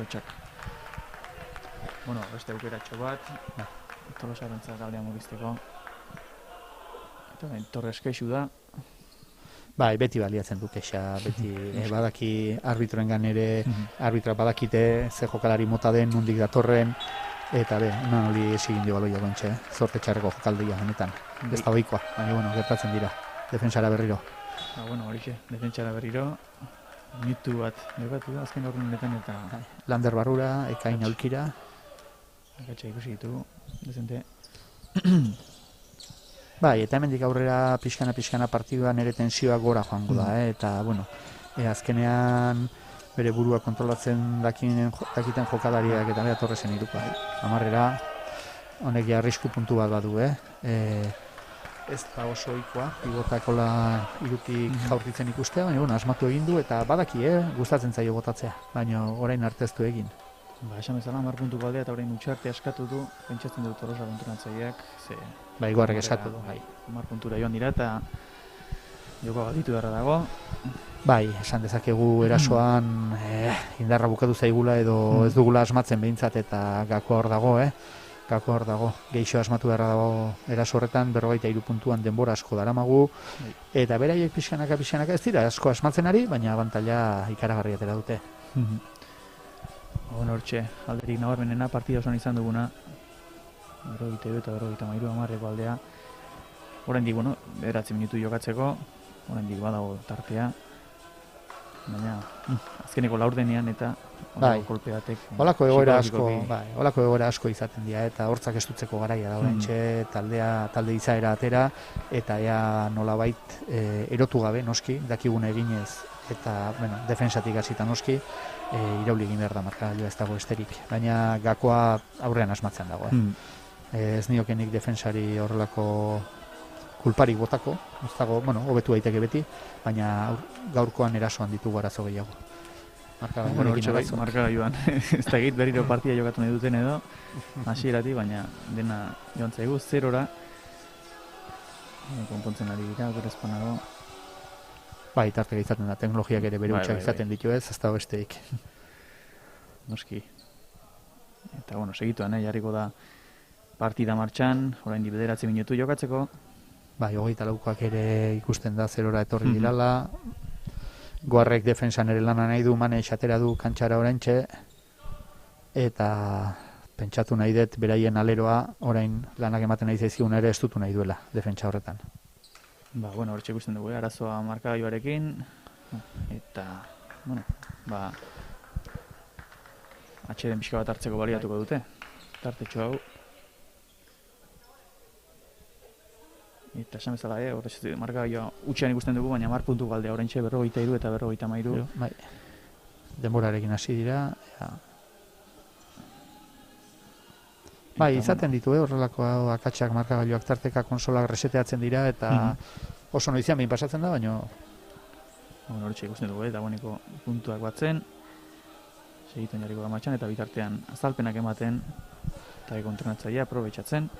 beste aukeratxo bat. Tolosarentzat aldean mugizteko. Eta Torres kexu da. Bai, beti baliatzen du kexa, beti badaki arbitroengan ere, arbitra badakite ze jokalari mota den, nondik datorren, eta Imanoli esigin dio baloia gontxe, zorte txarreko jokaldia honetan. Ez da ohikoa, baina gertatzen dira, defensara berriro. Horixe, defensara berriro, minutu bat jokatu da, azken horren honetan eta... Lander barrura, ekain aulkira. Akatxa ikusi ditu, dezente. Bai, eta hemendik aurrera pixkana partiduan ere tensioak gora joango da, eta, azkenean bere burua kontrolatzen dakiten jokalariak eta bera Torresen irukoa. Amarrera, honek ja arrisku puntu bat badu, ez da oso ohikoa, pivotakola irutik jaurtitzen ikustea, baina asmatu egin du eta badaki, gustatzen zaio botatzea, baina orain arte ez du egin. Ba, esan bezala, 10 puntuko aldea eta orain utxarte askatu du, pentsatzen dut Tolosa kontunatzaileak, ze... Ba, iguarrek eskatu du, bai. 10 puntura joan dira eta joko baditu beharra dago. Bai, esan dezakegu erasoan indarra bukatu zaigula edo ez dugula asmatzen behintzat eta gakoa hor dago, Gakoa hor dago. Geixo asmatu beharra dago eraso horretan, 43 puntuan denbora asko daramagu, eta beraiek pixkanaka ez dira asko asmatzen ari, baina abantaila ikaragarri atera dute. Bueno, hortxe, alderik nabarmenena partida osoan izan duguna, 42 eta 53 amarreko aldea. Oraindik, bueno, 9 minutu jokatzeko, oraindik badago tartea, baina azkeneko laurdenean eta kolpe batek... Olako egoera asko izaten dira, eta hortzak estutzeko garaia da oraintxe, talde izaera atera, eta ea nolabait erotu gabe, noski, dakigune eginez, eta defensatik hasita noski, irauli egin behar da markagailua, ez dago esterik, baina gakoa aurrean asmatzen dago. Ez niokenik defensari horrelako kulparik botako, ez dago, hobetu daiteke beti, baina gaurkoan erasoan ditugu arazo gehiago. Markagailuan, ez da egit berriro partida jokatu nahi duten edo, hasieratik, baina dena joan zaigu, 0-ra, konpontzen ari dira, berezpanago. Bai, tarteka izaten da, teknologiak ere bere hutsak izaten ditu ez da besteik. Noski. Eta, segituan, jarriko da partida martxan, oraindik 9 minutu jokatzeko. Bai, 24koak ere ikusten da 0-ra etorri dirala. Goarrek defensan ere lana nahi du, Mane atera du kantxara oraintxe, eta pentsatu nahi dut beraien aleroa orain lanak ematen nahi zaizkigun ere estutu nahi duela defentsa horretan. Ba, hortxe ikusten dugu, arazoa markagailuarekin, eta, atxeden pixka bat hartzeko baliatuko dute, tartetxo hau. Eta esan bezala, markagailua utxean ikusten dugu, baina 10 puntu galdea oraintxe 43 eta 53. Bai, denborarekin hasi dira. Bai, izaten ditu, horrelako akatsak markagailuak tarteka konsolak reseteatzen dira, eta oso noizian behin pasatzen da, baina... Hortxe ikusten dugu, eta boneko puntuak batzen, segituen jarriko da martxan, eta bitartean azalpenak ematen, eta kontrenatzailea aprobetxatzen,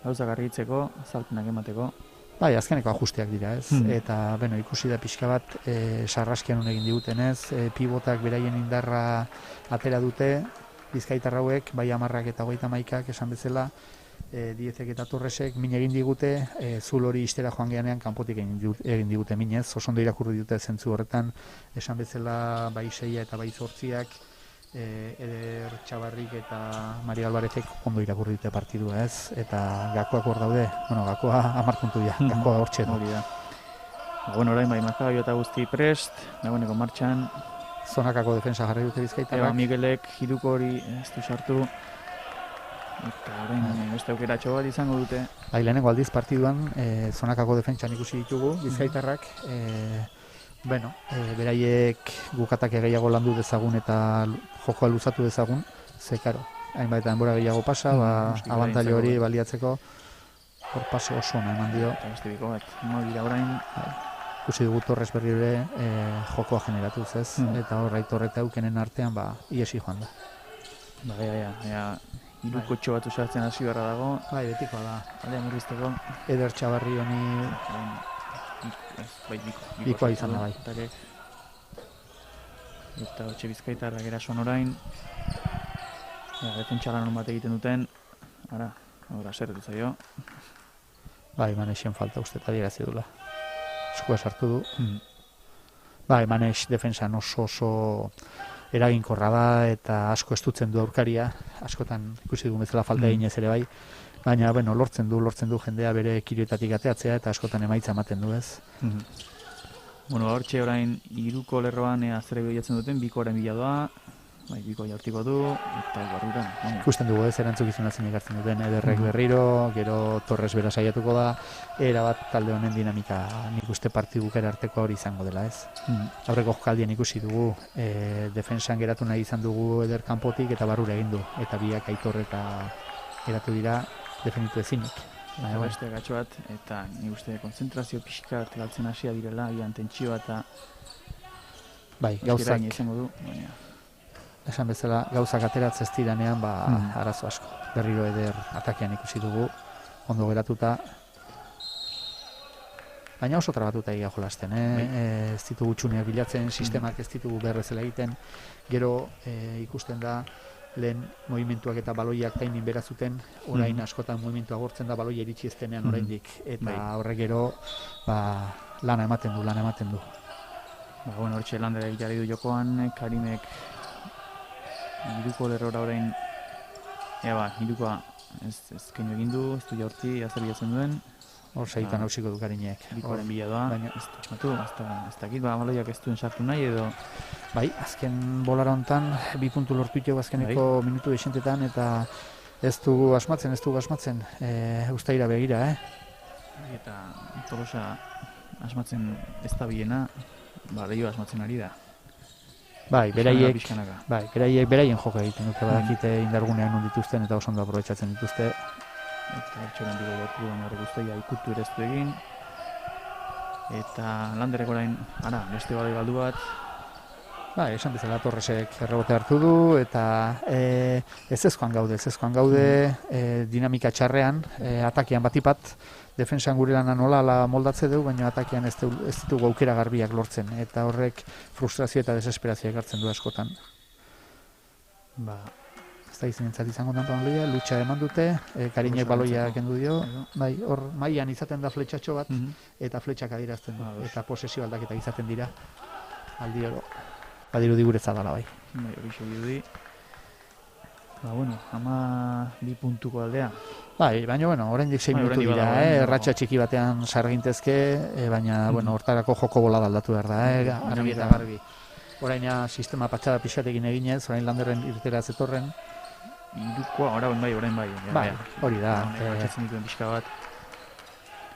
gauzak argitzeko, azalpenak emateko. Bai, azkeneko ajusteak dira, ez? Eta, ikusi da pixka bat, sarraskian egin digutenez, pivotak beraien indarra atera dute, Bizkaitar hauek, bai 10ak eta 31ak esan bezala, Diezek eta Torresek min egin digute, zul hori istera joan geanean kanpotik egin digute minez, oso ondo irakurri dute zentzu horretan, esan bezala bai 6 eta bai 8ak, Eder Txabarrik eta Mari Alvarezek ondo irakurri dute partidua, ez? Eta gakoak hor daude, gakoa 10 puntu dira, gakoa hortxe du. Orain bai markagailu eta guzti prest, dagoeneko martxan. Zonakako defensa jarri dute Bizkaitarrak. Miguelek hiruko hori ez du sartu. Eta orain beste aukeratxo bat izango dute. Bai, lehenengo aldiz partiduan zonakako defentsan ikusi ditugu Bizkaitarrak. Beraiek gukatak gehiago landu dezagun eta jokoa luzatu dezagun, ze karo, hainbat denbora gehiago pasa, abantailo hori baliatzeko, hor pase oso ona eman dio. Eta beste biko bat, dira orain. Ikusi dugu Torres berri ere jokoa generatuz, ez? Eta hor Aitor eta Eukenen artean, iesi joan da. Irukotxo bat usartzen hasi beharra dago. Bai, betikoa da. Aldean murrizteko. Eder Txabarri honi... Bikoa izan da, bai. Eta hotxe Bizkaitarrak erasoan orain. Defentsa lan bat egiten duten. Ara, zerretu zaio. Bai, Manexen falta uste eta dierazi dula. Eskua sartu du. Bai, Manex defensan oso eraginkorra da eta asko estutzen du aurkaria, askotan ikusi dugun bezala falta eginez ere bai, baina lortzen du jendea bere kirioetatik ateatzea eta askotan emaitza ematen du, ez. Hortxe orain hiruko lerroan zer bilatzen duten, biko orain bila doa, biko jaurtiko du, eta barruran. Ikusten dugu ez, erantzukizuna zeinek hartzen duten, Ederrek berriro, gero Torres bera saiatuko da, erabat talde honen dinamika nik uste partidukera arteko hori izango dela, ez. Aurreko jokaldien ikusi dugu, defensan geratu nahi izan dugu Eder kanpotik eta barrura egin du, eta biak Aitor eta geratu dira definitu ezinik. Eta beste gatxo bat, eta ni uste konzentrazio pixkat galtzen hasia direla, agian tentsioa eta bai, gauzak izango du, baina esan bezala gauzak ateratzen ez diranean, arazo asko. Berriro eder atakean ikusi dugu, ondo geratuta. Baina oso trabatuta egia jolasten, ez ditugu txuneak bilatzen, sistemak ez ditugu berrezela egiten, gero ikusten da lehen movimentuak eta baloiak tainin bera zuten, orain askotan movimentua gortzen da baloia iritsi ez denean oraindik, eta horrek gero lana ematen du. Bueno, hortxe Landerek jarri du jokoan, Karimek iruko lerrora orain, irukoa ez keinu egin du, ez du jaurti, azter bilatzen duen. Hor segitan hausiko du Karinek. Bikoaren bila doa, baina ez dakit, baloiak ez duen sartu nahi edo... Bai, azken bolara hontan, 2 puntu lortu ditu azkeneko minutu desentetan, eta ez dugu asmatzen, ustaira begira, Eta Tolosa asmatzen ez da bilena, Leio asmatzen ari da. Bai, beraien joka egiten dute, badakite indargunean non dituzten eta oso ondo aprobetxatzen dituzte. Eta ertxoran digo gortu baina horrek usteia ikutu ere ez du egin. Eta Landerek orain, beste baloi galdu bat. Esan bezala Torresek errebote hartu du, eta ezezkoan gaude, dinamika txarrean, atakean batipat, defensan gure lana nola moldatze dugu, baina atakean ez ditugu aukera garbiak lortzen, eta horrek frustrazio eta desesperazioa ekartzen du askotan. Ez da izenentzat izango dan baloia, lutsa eman dute, Karinek baloia kendu dio, hor mailan izaten da fletxatxo bat, eta fletxak adierazten du, eta posesio aldaketa izaten dira, aldi oro. Badirudi guretzat dala bai. Horixe dirudi. Bueno, 2 puntuko aldea. Baina, oraindik 6 minutu dira, erratxa txiki batean sargintezke, baina, hortarako joko bola aldatu behar da, argi eta garbi. Oraina sistema patxada pixatekin eginez, orain Landerren irtera zetorren. Irukoa, orain bai. Hori da. Patxatzen dituen pixka bat.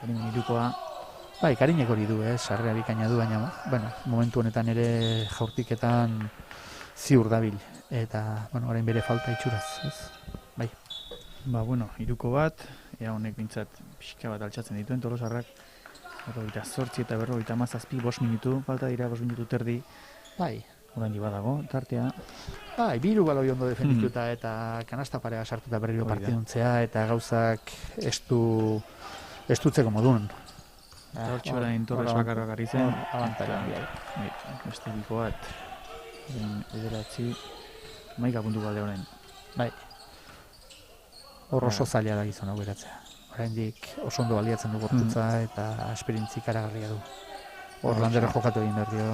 Karimen irukoa. Karinek hori du, sarrea bikaina du, baina, momentu honetan ere jaurtiketan ziur dabil. Eta, orain bere falta itxuraz, ez? Iruko bat, ea honek bintzat pixka bat altxatzen dituen, Tolosarrak, 48 eta 57, 5 minutu, falta dira 5 minutu terdi. Orain badago, tartea. 2 baloi ondo defendituta eta kanasta parea sartuta berriro partiduntzea, eta gauzak ez dutzeko modun. Hortxe orain Torres bakarrak ari zen. Abantaian. Beste biko bat. Ederatzi. 11 puntuko alde orain. Hor oso zaila da gizon hau geratzea. Oraindik oso ondo baliatzen du gorputza eta esperientzi ikaragarria du. Hor Landerek jokatu egin behar dio.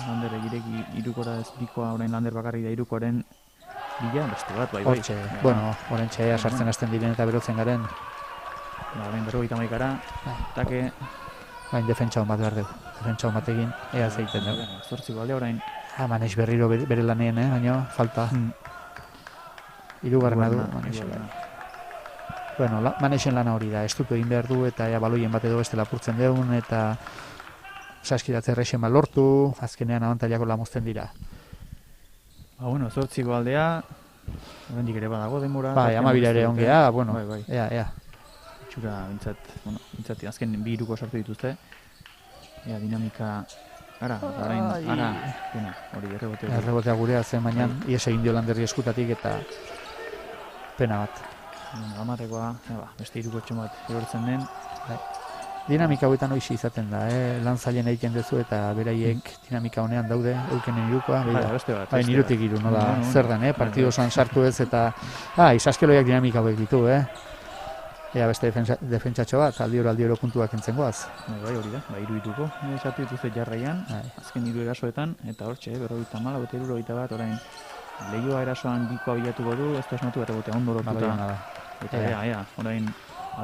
Landerek ireki irukora ez bikoa, orain Lander bakarrik da irukoaren bila, beste bat, bai. Hortxe, orain txea sartzen hasten diren eta berotzen garen. Orain 51 atake. Defentsa hon bat behar dugu. Defentsa hon bat egin, ea zeiten dugu. 8 alde orain. Maneix berriro bere laneen, baina falta. Hirugarrena du, Maneixen lana hori da, estutu egin behar du, eta baloien bat edo beste lapurtzen deun, eta saskiratze errexen bat lortu, azkenean abantailako lamozten dira. 8 aldea, oraindik ere badago denbora. 12 ere ongea, ea. Itxura, bintzat, azken 2 iruko sartu dituzte. Ea, dinamika, hori errebotea. Errebotea gurea zen, baina ies egin dio Landerri eskutatik eta pena bat. Amarrekoa, beste iruko txon bat erortzen den. Dinamika hauetan hoizi izaten da, lan zailen egiten duzu eta beraiek dinamika honean daude, eukenen irukoa. Nirutik iru, nola, zer den, partido osoan sartu ez eta, izaskeloiak dinamika hauek ditu, Ea beste defentsatxo bat, aldi oro puntuak entzen goaz. Hori da, iru dituko, sartu dituzte jarraian, azken 2 erasoetan, eta hortxe, 54 eta 71 bat, orain Leioa erasoan bikoa bilatuko du, ez da esmatu errebotea ondo lotuta. Eta orain...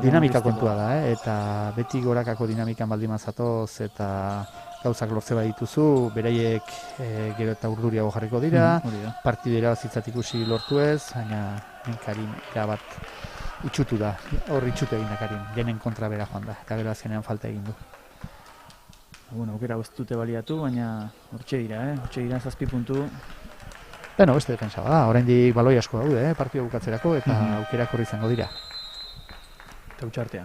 Dinamika kontua da, eta beti gorakako dinamikan baldima zatoz, eta gauzak lortze bat dituzu, beraiek gero eta urduriago jarriko dira, partidera bazitzatik ikusi lortu ez, baina Karim bat itxutu da, hor itxutu egin da Karim, genen kontra bera joan da, eta gero azkenean falta egin du. Aukera ez dute baliatu, baina hortxe dira, 7 puntu. Beste defensa da, oraindik baloi asko daude, partida bukatzerako, eta aukerak horri izango dira. Eta utxartea,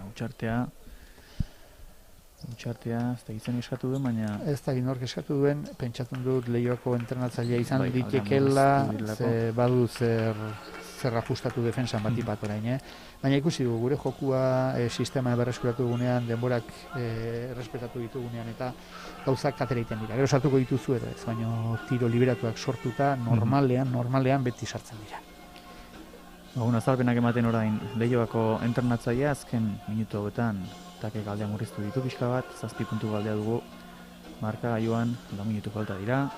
ez da izan eskatu duen, baina... Ez da ginork eskatu duen, pentsatzen dut Leioako entrenatzailea izan Bai, litekela, aldean ze badu zer ajustatu defensan bat orain, Baina ikusi dugu, gure jokua sistema berreskuratu dugunean, denborak errespetatu ditugunean, eta gauzak atera egiten dira. Gero sartuko dituzu edo ez, baina tiro liberatuak sortuta, normalean beti sartzen dira. Azalpenak ematen orain Leioako entrenatzailea azken minutu hauetan take galdea murriztu ditu pixka bat, 7 puntu galdea dugu marka joan, 4 minutu falta dira,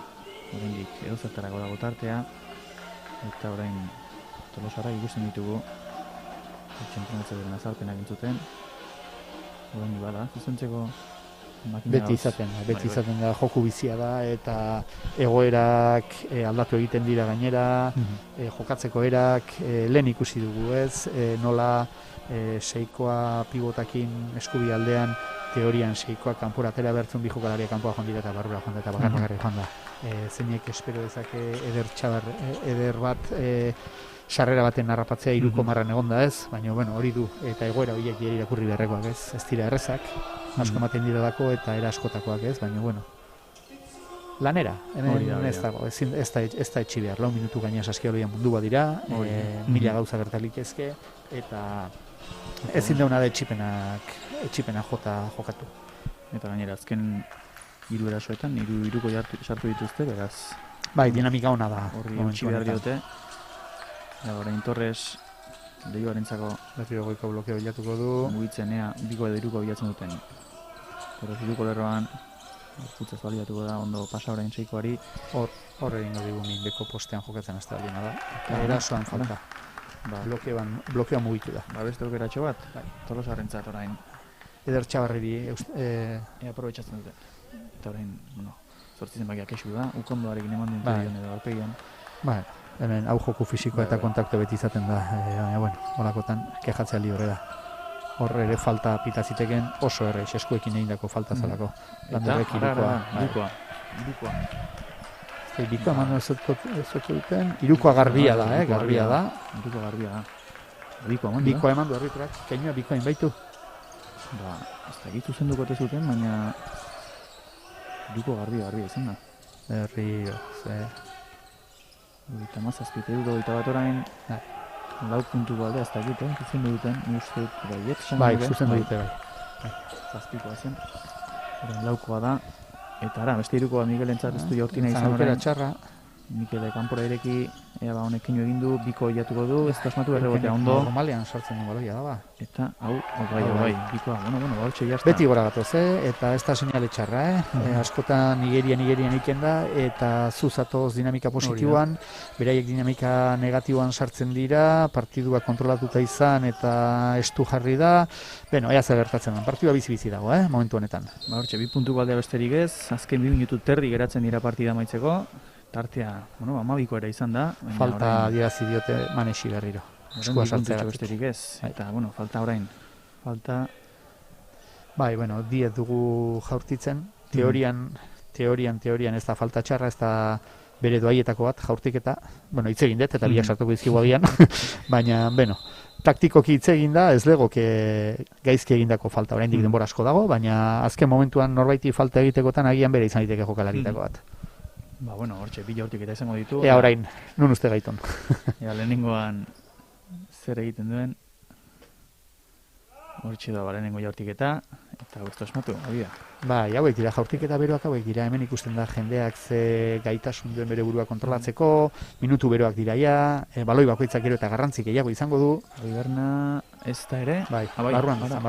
oraindik edo zertarako dago tartea, eta orain Tolosara ikusten ditugu entrenatzaileren azalpenak entzuten, orain bada, zuzentzeko makina Beti izaten da, joku bizia da, eta egoerak aldatu egiten dira gainera, jokatzeko erak, lehen ikusi dugu ez, nola seikoa pivotakin eskubi aldean, teorian seikoa kanpora atera behartzen bi jokalariak kanpoa joan dira eta barrura joan da, eta bakarrik joan da. Zeinek espero dezake eder bat sarrera baten narrapatzea 3 marran egonda ez, baina hori du, eta egoera horiek dira irakurri beharrekoak ez dira errezak, asko ematen direlako eta era askotakoak ez, baina lanera, hemen ez dago, ez da etxi behar, 4 minutu gaina saskialoian mundua dira, mila gauza gertalik ezke, eta ezin dauna da etxipena jokatu. Eta gainera, azken 3 erasoetan, 3 sartu dituzte, beraz... Bai, dinamika ona da. Horri utxi behar diote. Orain Torres, Leioarentzako berriro goiko blokeo bilatuko du. Mugitzen ea, 2 edo 3 bilatzen duten. Torres 3 lerroan, putzaz baliatuko da, ondo pasa orain seikoari. Hor egingo digu mindeko postean jokatzen azte aldena da. Erasoan falta. Blokeoan mugitu da. Beste aukeratxo bat, Tolosarentzat orain. Eder Txabarriri aprobetxatzen dute. Eta orain, 8 zenbakiak esu da, ukondoarekin eman duen edo aurpegian. Hemen hau joku fisikoa eta kontaktu beti izaten da, holakotan kejatzea libre da. Hor ere falta pitaziteken oso erreiz, eskuekin egindako falta zalako. Landerrek irukoa. Bikoa eman ezotu duten, irukoa garbia da, garbia da. Irukoa garbia da. Bikoa eman du arbitrak, kainua bikoa inbaitu. Ez da egitu zenduko zuten, baina irukoa garbia izan da. Berrio, Eta mazazpite euro eta bat orain 4 puntu baldea ez da egiten, zuzendu duten, uste dut baiet. Zuzendu dute bai. Zazpikoa zen, orain 4koa da, eta beste 3koa Miguelentzat ez du jaurtina izan orain. Txarra. Mikele kanpora ireki, honekin egin du, biko jatuko du, ez da asmatu errebotea ondo. Normalean sartzen du baloia da ba. Eta, bai, bikoa, baltxe jazta. Beti gora gatoz, eta ez da seinale txarra, askotan Nigerian iken da, eta zuzatoz dinamika positiboan, beraiek dinamika negatiboan sartzen dira, partidua kontrolatuta izan, eta estu jarri da, ea zer gertatzen da, partidua bizi dago, momentu honetan. Hortxe, 2 puntu baldea besterik ez, azken 2 minutu terdi geratzen dira partida maitzeko, tartea, 12 ere izan da. Falta dirazi diote Manesi berriro. Eskua sartzea besterik ez, eta, falta orain. Bai, 10 dugu jaurtitzen. Teorian ez da falta txarra, ez da bere doaietako bat jaurtiketa. Hitz egin dut, eta biak sartuko dizkigu agian. Baina, taktikoki hitz egin da, ez legoke gaizki egindako falta. Oraindik denbora asko dago, baina azken momentuan norbaiti falta egitekotan agian bere izan diteke jokalaritako bat. Hortxe, bila hortik eta izango ditu. Ea orain, nun uste gaiton. Lehenengoan zer egiten duen. Hortxe da, lehenengo jaurtiketa, eta guztu esmatu, hori da. Bai, hauek dira, jaurtiketa beroak hauek dira, hemen ikusten da jendeak ze gaitasun duen bere burua kontrolatzeko, minutu beroak dira ja, baloi bakoitzak gero eta garrantzik gehiago izango du. Riberna ez da ere? Bai, barruan zan.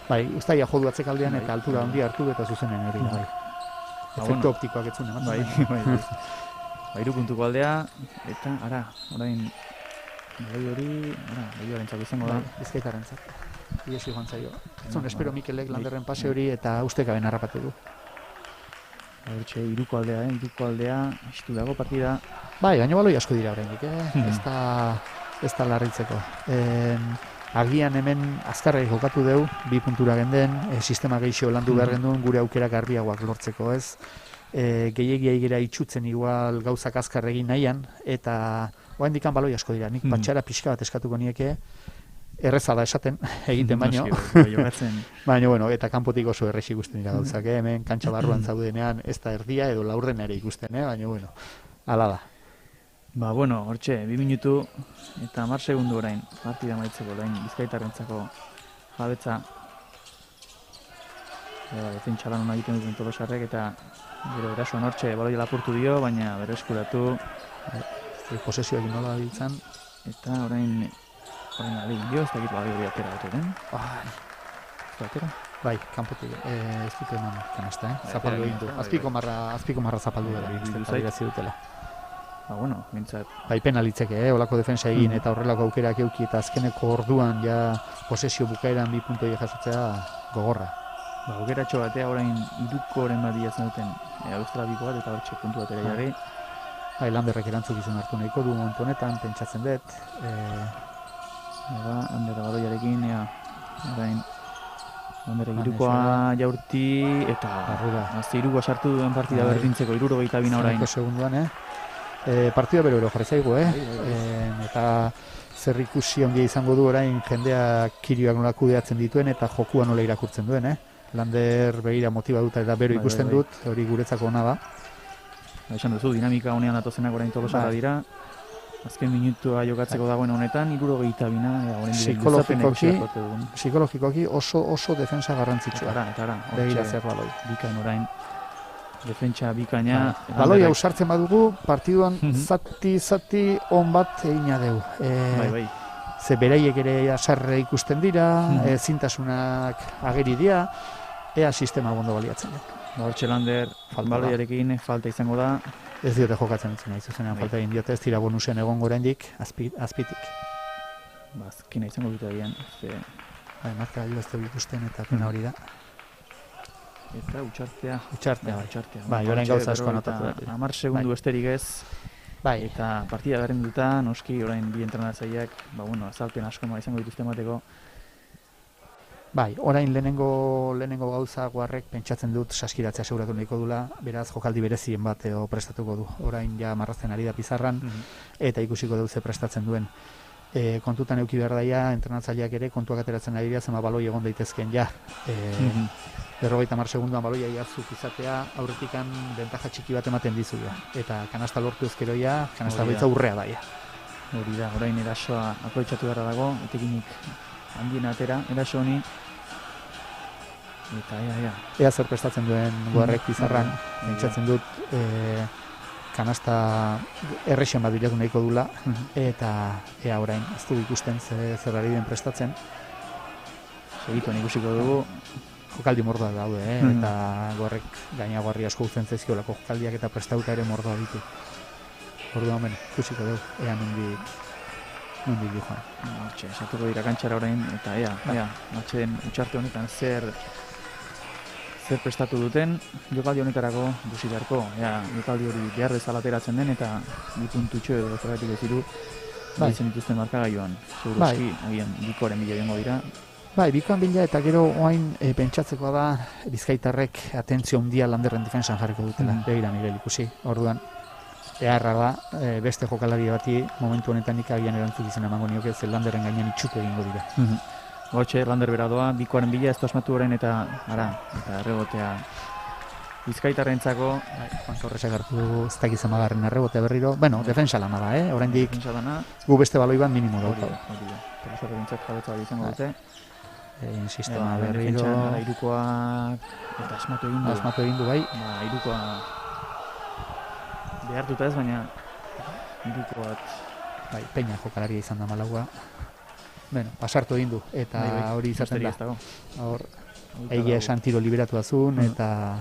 Bai, ustaia jodu atzekaldean eta altura handia hartu eta zuzenen hori da. Efektu optikoak etzun, bai. 3 puntuko aldea, eta orain Leioarentzako izango da. Bizkaitarrentzat. Iesi joan zaio. Espero Mikelek Landerren pase hori eta ustekaben harrapatu du. Hortxe, 3ko aldea, istu dago partida. Bai, baina baloi asko dira oraindik, ez da larritzeko. Agian hemen azkarrei jokatu deu, 2 puntura genden, sistema gehiago landu behar genduen, gure aukera garbiagoak lortzeko, ez? Gehiagia igera itxutzen igual gauzak azkar egin nahian, eta oraindik baloi asko dira. Nik patxara pixka bat eskatuko nieke, erreza da esaten, egiten baino. Baina, bueno, eta kanpotik oso errez ikusten dira gauzak, hemen kantxa barruan zaudenean, ez da erdia edo laurdena ere ikusten, baina, bueno, hala da. Ba, bueno, hortxe, 2 minutu eta 10 segundu orain, partida maitzeko orain bizkaitarrentzako jabetza. Defentsa lan hona egiten duten Tolosarrek eta gero erasoan hortxe baloia lapurtu dio, baina bereskuratu. Posesioa egin nola biltzen. Eta orain ali dio, ez dakit baloia hori atera dut, atera? Bai, kanpotik, ez dute eman kanasta, zapaldu egin du. Azpiko marra zapaldu dela. Ba, bueno, mintzat. Bai, penalitzeke, olako defensa egin eta horrelako aukerak euki eta azkeneko orduan ja posesio bukaeran 2 puntoi jasotzea gogorra. Ba, aukeratxo batea orain 3-koren bat bilatzen duten australabiko bat eta hortxe puntu bat ere jarri. Bai, Landerrek erantzukizun hartu nahiko du momentu honetan, pentsatzen dut. Lander baloiarekin, orain Landerrek 3koa jaurti eta azte 3koa sartu duen partida berdintzeko 72 orain. 5 segunduan, partida bero jarri zaigu, eta zer ikusi ondia izango du orain jendeak kirioak nola kudeatzen dituen eta jokua nola irakurtzen duen, Lander begira motibaduta eta bero ikusten dut, hori guretzako ona da. Esan duzu, dinamika honean datozenak orain Tolosarra dira. Azken minutua jokatzeko dagoen honetan, 72 psikologikoki oso defensa garrantzitsua. Eta begira zer baloi. Bikain orain, defentsa bikaina. Baloi hau sartzen badugu, partiduan zati on bat egina deu. Bai. Ze beraiek ere asarre ikusten dira, zintasunak ageri dira, ea sistema gondo baliatzen dut. Hortxe Lander, baloiarekin falta izango da. Ez diote jokatzen entzuna, izuzenean falta egin diote, ez dira bonusen egongo oraindik azpitik. Ba, azkina izango dute egian. Marka gailu ez dugu ikusten eta pena hori da. Eta utxartea. Bai, orain gauza asko anotatu da. 10 segundu besterik ez. Bai. Eta partida garen duta, noski orain bi entrenatzaileak, azalpen asko izango dituzte emateko. Bai, orain lehenengo gauza Guarrek pentsatzen dut saskiratzea seguratu nahiko dula, beraz jokaldi berezien bat edo prestatuko du. Orain ja marrazten ari da pizarran eta ikusiko dugu ze prestatzen duen. Kontutan eduki behar daia, entrenatzaileak ere kontuak ateratzen ari dira, zema baloi egon daitezken ja. 50 segunduan baloia jartzuk izatea, aurretikan bentaja txiki bat ematen dizu da. Eta kanasta lortu ezkeroia, kanasta baitza urrea daia. Hori da, orain erasoa aprobetxatu beharra dago, etekinik handien atera, eraso honi. Eta ea zer prestatzen duen Guarrek pizarran, pentsatzen dut kanasta errexen bat bilatu nahiko dula, eta ea orain ez du ikusten zer ari den prestatzen. Segituan ikusiko dugu. Jokaldi mordoa daude, eta Guarrek gaina Guarri asko gutzen zezkiolako jokaldiak eta prestauta ere mordoa ditu. Orduan, ikusiko dugu, ea nondik joan. Hortxe, esatuko dira kantxara orain, eta ea, atxeden utxarte honetan zer prestatu duten, jokaldi honetarako duzi beharko, jokaldi hori behar bezala ateratzen den, eta 2 puntutxo edo zergatik ez diru, baitzen dituzten markagailuan. Seguruski, agian, 2koren bila joango dira. Bai, 2koan bila eta gero oain pentsatzekoa da Bizkaitarrek atentzio handia Landerren defensan jarriko dutela, begira Miguel ikusi, orduan. Eharra da, beste jokalari bati momentu honetan agian erantzuk izan emango nioke, ze Landerren gainean itxutu egingo dira. Hortxe, Lander bera doa, 2koaren bila ez du asmatu horren eta errebotea Bizkaitarrentzako. Juan Torresak hartu dugu, ez dakiz amagarren errebotea berriro. Defensa lana da, oraindik gu beste baloi bat minimo daukagu. Tolosarrek bintzat jabetza bat izango dute. Insisto, berriro. Hirukoak eta asmatu egin du, bai. Hirukoa behartuta ez, baina hirukoak. Bai, Peña jokalaria izan da malaua. Pasartu egin du, eta hori izaten da. Hor, egia esan tiro liberatu azun, eta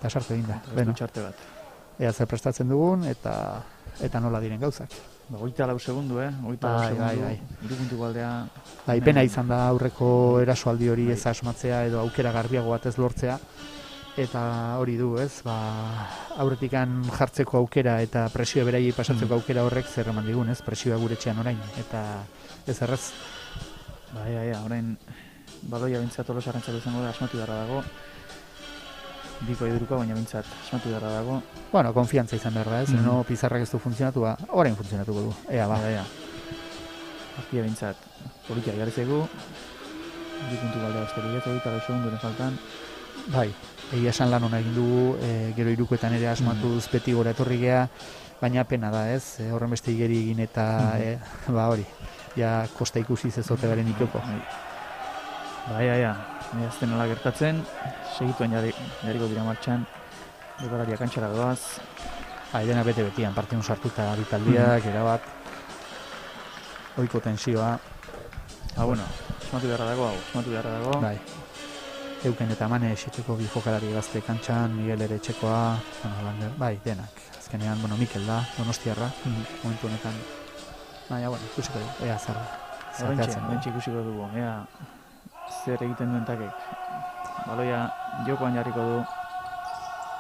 sartu egin da. Ea zer prestatzen dugun, eta nola diren gauzak. 24 segundu, 24 segundu, 3 puntu galdea. Pena izan da aurreko erasoaldi hori ez asmatzea edo aukera garbiago bat ez lortzea. Eta hori du, aurretikan jartzeko aukera eta presioa beraiei pasatzeko aukera horrek zer eman digun, presioa gure etxean orain, eta ez errez. Orain baloia bintzat Tolosarrentzako izango da, asmatu beharra dago. 2ko iduruko, baina bintzat asmatu beharra dago. Konfiantza izan behar da, pizarrak ez du funtzionatu, orain funtzionatuko du, ea ba. partida bintzat politia jarri zegu, 2 puntu galdea besterik ez, 22 segundoren faltan. Bai, egia esan lan hona egin dugu, gero irukoetan ere asmatuz beti gora etorri gea, baina pena da ez, horren beste igeri egin eta ba hori, ja kosta ikusi zezote garen itoko. Bai, ez denala gertatzen, segituen jarriko dira martxan, jokalariak kantxara doaz. Bai, dena bete-betian, partidun sartuta bitaldiak, erabat, oiko tensioa. Bueno, esmatu beharra dago. Bai. Euken eta Mane etxeko bi jokalari gazte kantxan, Miguel ere etxekoa, bai, denak. Azkenean, Mikel da, Donostiarra, momentu honetan. Baina, ikusiko dugu, ea zer. Horrentxe ikusiko dugu, ea zer egiten duen takek. Baloia jokoan jarriko du.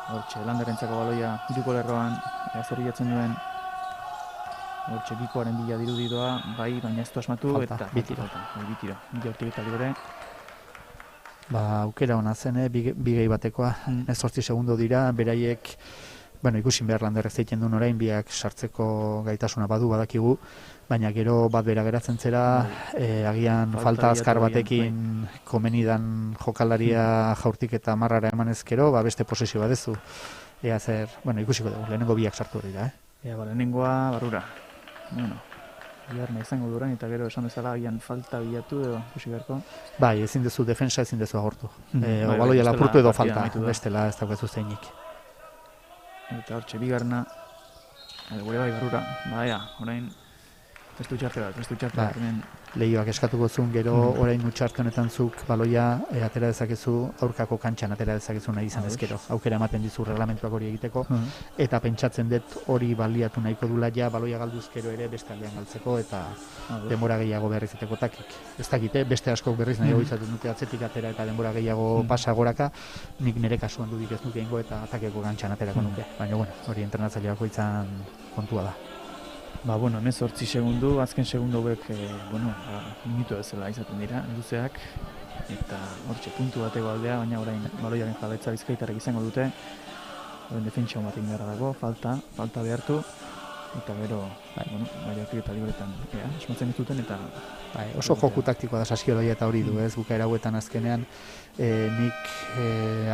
Hortxe, Landerrentzako baloia iruko lerroan, ea zer bilatzen duen. Hortxe, bikoaren bila dirudidoa, bai, baina ez du asmatu, eta bitiro. Nire hortik eta libere. Aukera hona zen, bigei batekoa, 8 segundo dira, beraiek, ikusin behar Landerrek zeiten duen orain, biak sartzeko gaitasuna badakigu, baina gero bat bera geratzen zera, agian falta azkar batekin komenidan jokalaria jaurtik eta marrara emanez gero, beste posesio badezu. Ea zer, ikusiko dugu, lehenengo biak sartu dira, lehenengoa barrura. Biharna izango duren eta gero esan bezala agian falta bilatu edo ikusi beharko. Bai, ezin dezu defensa, ezin dezu agortu. Baloia lapurtu edo falta, bestela ez daukazu zeinik. Eta hortxe, bigarna, gure bai barrura, orain testu txartera. Lehioak eskatuko zuen gero orain utxarte honetan zuk baloia atera dezakezu, aurkako kantxan atera dezakezu nahi izan ezkero. Aukera ematen dizu reglamentuak hori egiteko, eta pentsatzen dut hori baliatu nahiko dula ja baloia galduzkero ere beste aldean galtzeko, eta denbora gehiago behar izateko takik. Ez dakite, beste askok berriz nahiago izaten dute atzetik atera eta denbora gehiago pasa goraka, nik nire kasuan dudik ez nuke ingo eta atakeko kantxan aterako nuke. Baina hori entrenatzaileako izan kontua da. 18 segundu, azken segundu hauek, minutu bezala izaten dira, luzeak, eta hortxe puntu bateko aldea, baina orain baloiaren jabetza Bizkaitarrek izango dute, orain defentsa bat egin beharra dago, falta behartu, eta gero, hortik eta libretan, esmatzen dituten, eta oso joku taktikoa da Saskioloia eta hori du, ez, bukaera hauetan azkenean, nik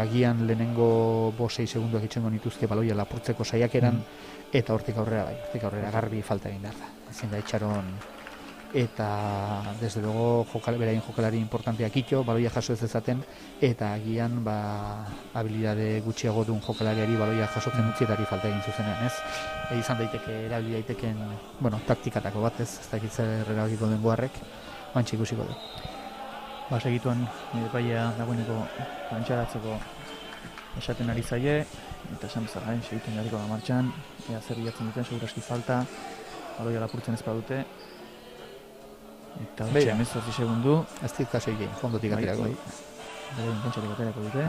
agian lehenengo 5-6 segunduak itxengo nituzke baloia lapurtzeko saiakeran, eta hortik aurrera garbi falta egin behar da. Ezin da itxaron, eta desde luego beraien jokalari importanteak ito, baloia jaso ez ezaten, eta agian habilidade gutxiago duen jokalariari baloia jasotzen utzietari falta egin zuzenean, ez? Izan daiteke, erabili daiteken, taktikatako bat, ez dakit zer erabakiko den boarrek, bantxe ikusiko du. Segituan, epaia dagoeneko kantxaratzeko esaten ari zaie, eta esan bezala, segituen jarriko da martxan, ea zer bilatzen duten, seguraski falta, baloia lapurtzen ez badute, eta hortxe, 18 segundu. Ez dik kaso egin, fondotik aterako. Beraien kantxatik aterako dute.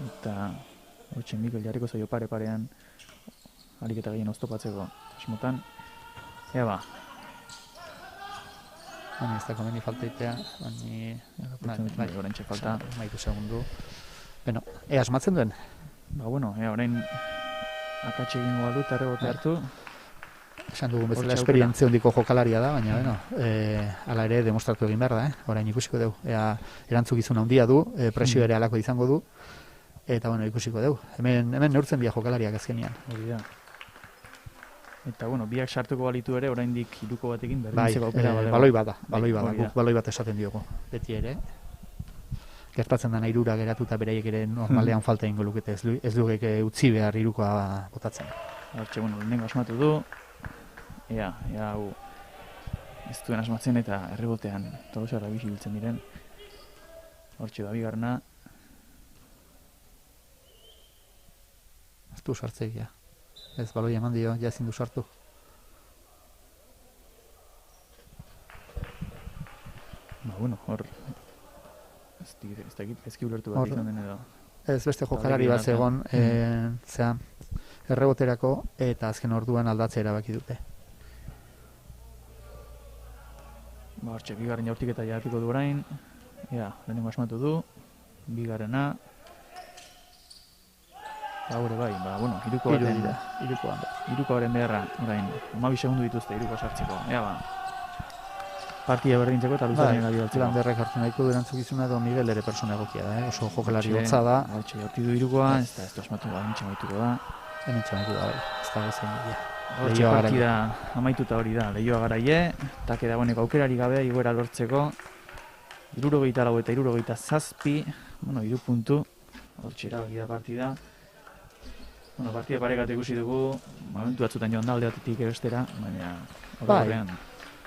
Eta hortxe, Mikel jarriko zaio pare-parean, harik eta gehien oztopatzeko asmotan. Ea Ez da komeni falta itea, horrentxe falta. Maitu segundu. Ea asmatzen duen? Orain akatxe egingo baldu eta rebote hartu. Esan dugun bezala esperientzia hondiko jokalaria da, baina hala ere demostratu egin behar da, orain ikusiko dugu. Erantzukizun handia du, presio ere halako izango du, eta ikusiko dugu. Hemen neurtzen dira jokalariak azkenean. Hori da. Eta, biak sartuko balitu ere, oraindik hiruko batekin berdintzeko aukera badego. Baloi bat esaten diogu, beti ere. Gertatzen dana hirura geratuta beraiek ere normalean falta egingo lukete, ez dugek utzi behar hirukoa botatzen. Hortxe, lehenengo asmatu du, ea, hau ez duen asmatzen eta errebotean tolosarra bizibiltzen diren. Hortxe da bigarna. Ez du sartzegia. Ez baloi eman dio, ja ezin du sartu. Hor ez ki ulertu bat izan den edo. Ez beste jokalari bat zegoen, erreboterako eta azken orduan aldatzea erabaki dute. Hortxe, bigarren jaurtik eta jarriko du orain. Lehenengo asmatu du, bigarrena. Gaur bai, hiruko batean. Hiruko batean. Irukoaren beharra, orain, 12 segundu dituzte iruko sartzeko. Ea ba, partida berdintzeko eta luzaren gari baltzeko. Landerrek hartu nahiko erantzukizuna edo Miguel ere persona egokia da, oso jokalari hotza da. Hortxe, horti du irukoa, ez da asmatu da, nintxe maituko da. Hementxe maitu da, ez da gezen dira. Hortxe partida amaituta hori da, Leioa Garaie, take dagoeneko aukerari gabe, igoera lortzeko. 74 eta 77, 3 puntu, hortxe erabaki da partida. Partida parekatu ikusi dugu, momentu batzutan joan da alde batetik erostera, baina horrean.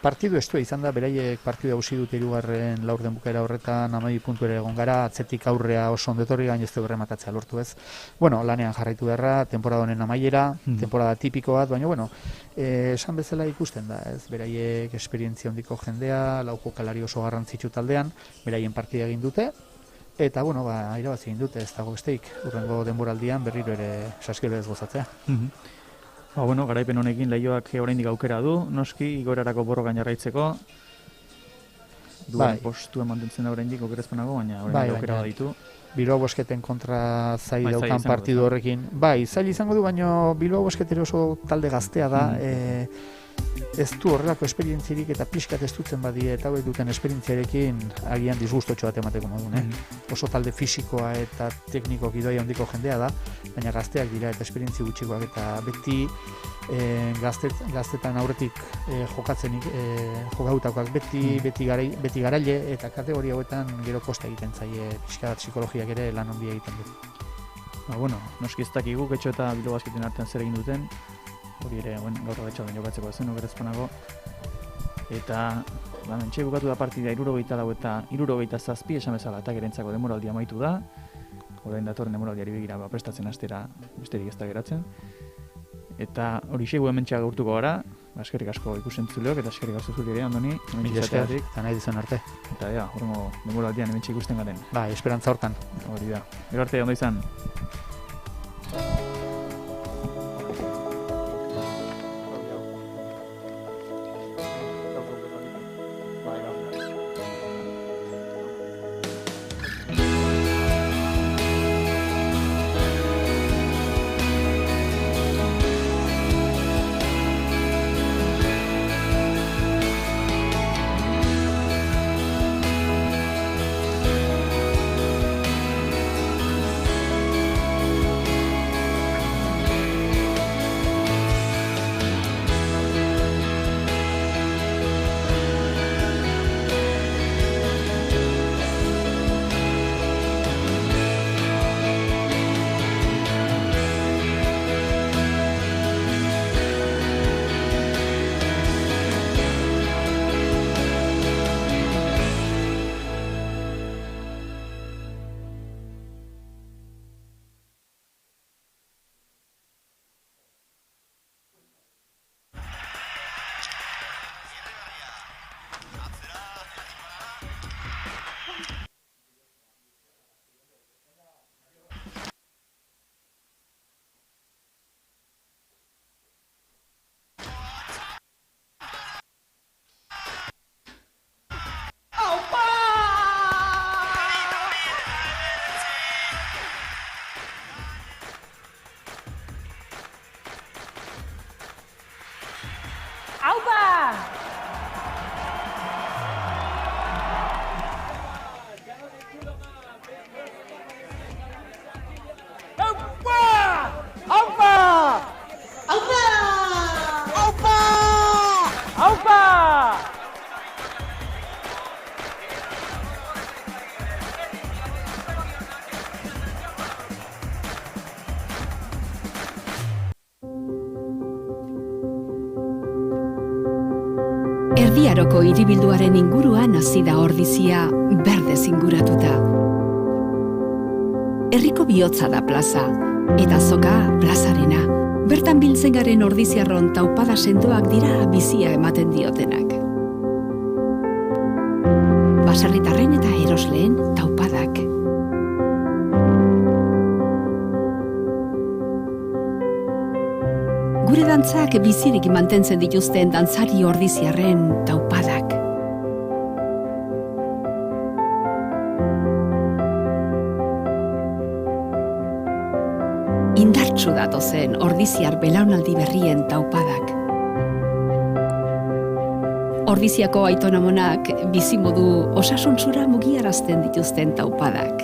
Partidu estua izan da, beraiek partida hausi dute 3. laurden bukaera horretan, 12 puntu ere egon gara, atzetik aurrea oso ondetorri gain ez du berrematatzea lortu ez. Lanean jarraitu beharra, temporada honen amaiera, temporada tipiko bat, baina esan bezala ikusten da, ez, beraiek esperientzia handiko jendea, lau jokalari oso garrantzitsu taldean, beraien partida egin dute, eta, irabazi egin dute, ez dago besteik, urrengo denboraldian berriro ere saskilo ez gozatzea. Garaipen honekin Leioak oraindik aukera du, noski, igorarako borrokan jarraitzeko. Duen postua mantentzen da oraindik okerezpenago, baina oraindik aukera baditu. Bilbao Bosketen kontra zai daukan partidu horrekin. Zail izango du, baina Bilbao Bosketero oso talde gaztea da, ez du horrelako esperientzirik eta pixkat ez dutzen badie eta hauek duten esperientziarekin agian disgustotxo bat emateko modun. Oso talde fisikoa eta teknikok idoia handiko jendea da, baina gazteak dira eta esperientzi gutxikoak eta beti gaztetan aurretik jokautakoak beti garaile eta kategoria hauetan gero kosta egiten zaie pixkat psikologiak ere lan handia egiten du. Noski ez dakigu Getxo eta Bilbao Basketen artean zer egin duten, hori ere gaur agetxalden jokatzeko zen okerezpanago. Eta mentxe bukatu da partida 74 eta 77 esan bezala eta gerentzako denboraldia amaitu da. Orain datorren denboraldiari begira prestatzen hastera besterik ez da geratzen. Eta hori xegu hementxea gaurtuko gara, eskerrik asko ikusentzuleok eta eskerrik asko zuri ere, Andoni. Mila esker, eta nahi dizuen arte. Eta horrengo denboraldian hementxe ikusten garen. Esperantza hortan. Hori da. Gero arte, ondo izan. Erdiaroko hiribilduaren inguruan hasi da ordizia berdez inguratuta. Herriko bihotza da plaza, eta azoka plazarena. Bertan biltzen garen ordiziarron taupada sendoak dira bizia ematen diotenak. Baserritarren eta erosleen taupadak. Gure dantzak bizirik mantentzen dituzten dantzari ordiziarren taupadak. Indar indartsu datozen ordiziar belaunaldi berrien taupadak. Ordiziako aitonamonak bizimodu osasuntsura mugiarazten dituzten taupadak.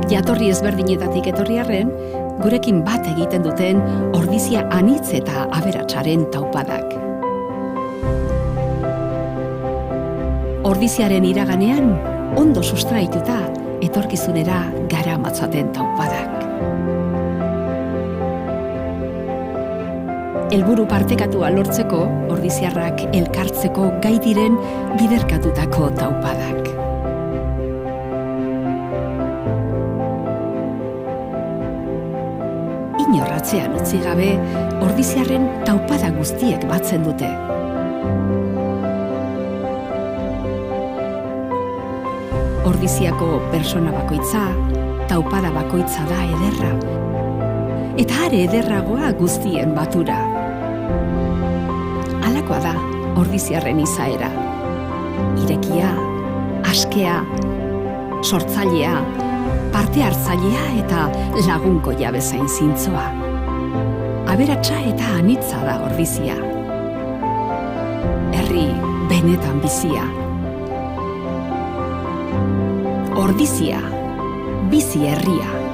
Jatorri ezberdinetatik etorri arren, gurekin bat egiten duten ordizia anitz eta aberatsaren taupadak. Ordiziaren iraganean, ondo sustraituta, etorkizunera garamatzaten taupadak. Helburu partekatua lortzeko, ordiziarrak elkartzeko gai diren biderkatutako taupadak. Inorratzean utzi gabe, ordiziarren taupada guztiek batzen dute. Ordiziako persona bakoitza, taupada bakoitza da ederra. Eta are ederragoa guztien batura. Halakoa da ordiziarren izaera. Irekia, askea, sortzailea, parte hartzailea eta lagunkoia bezain zintzoa. Aberatsa eta anitza da ordizia. Herri benetan bizia. Ordizia, bizi herria.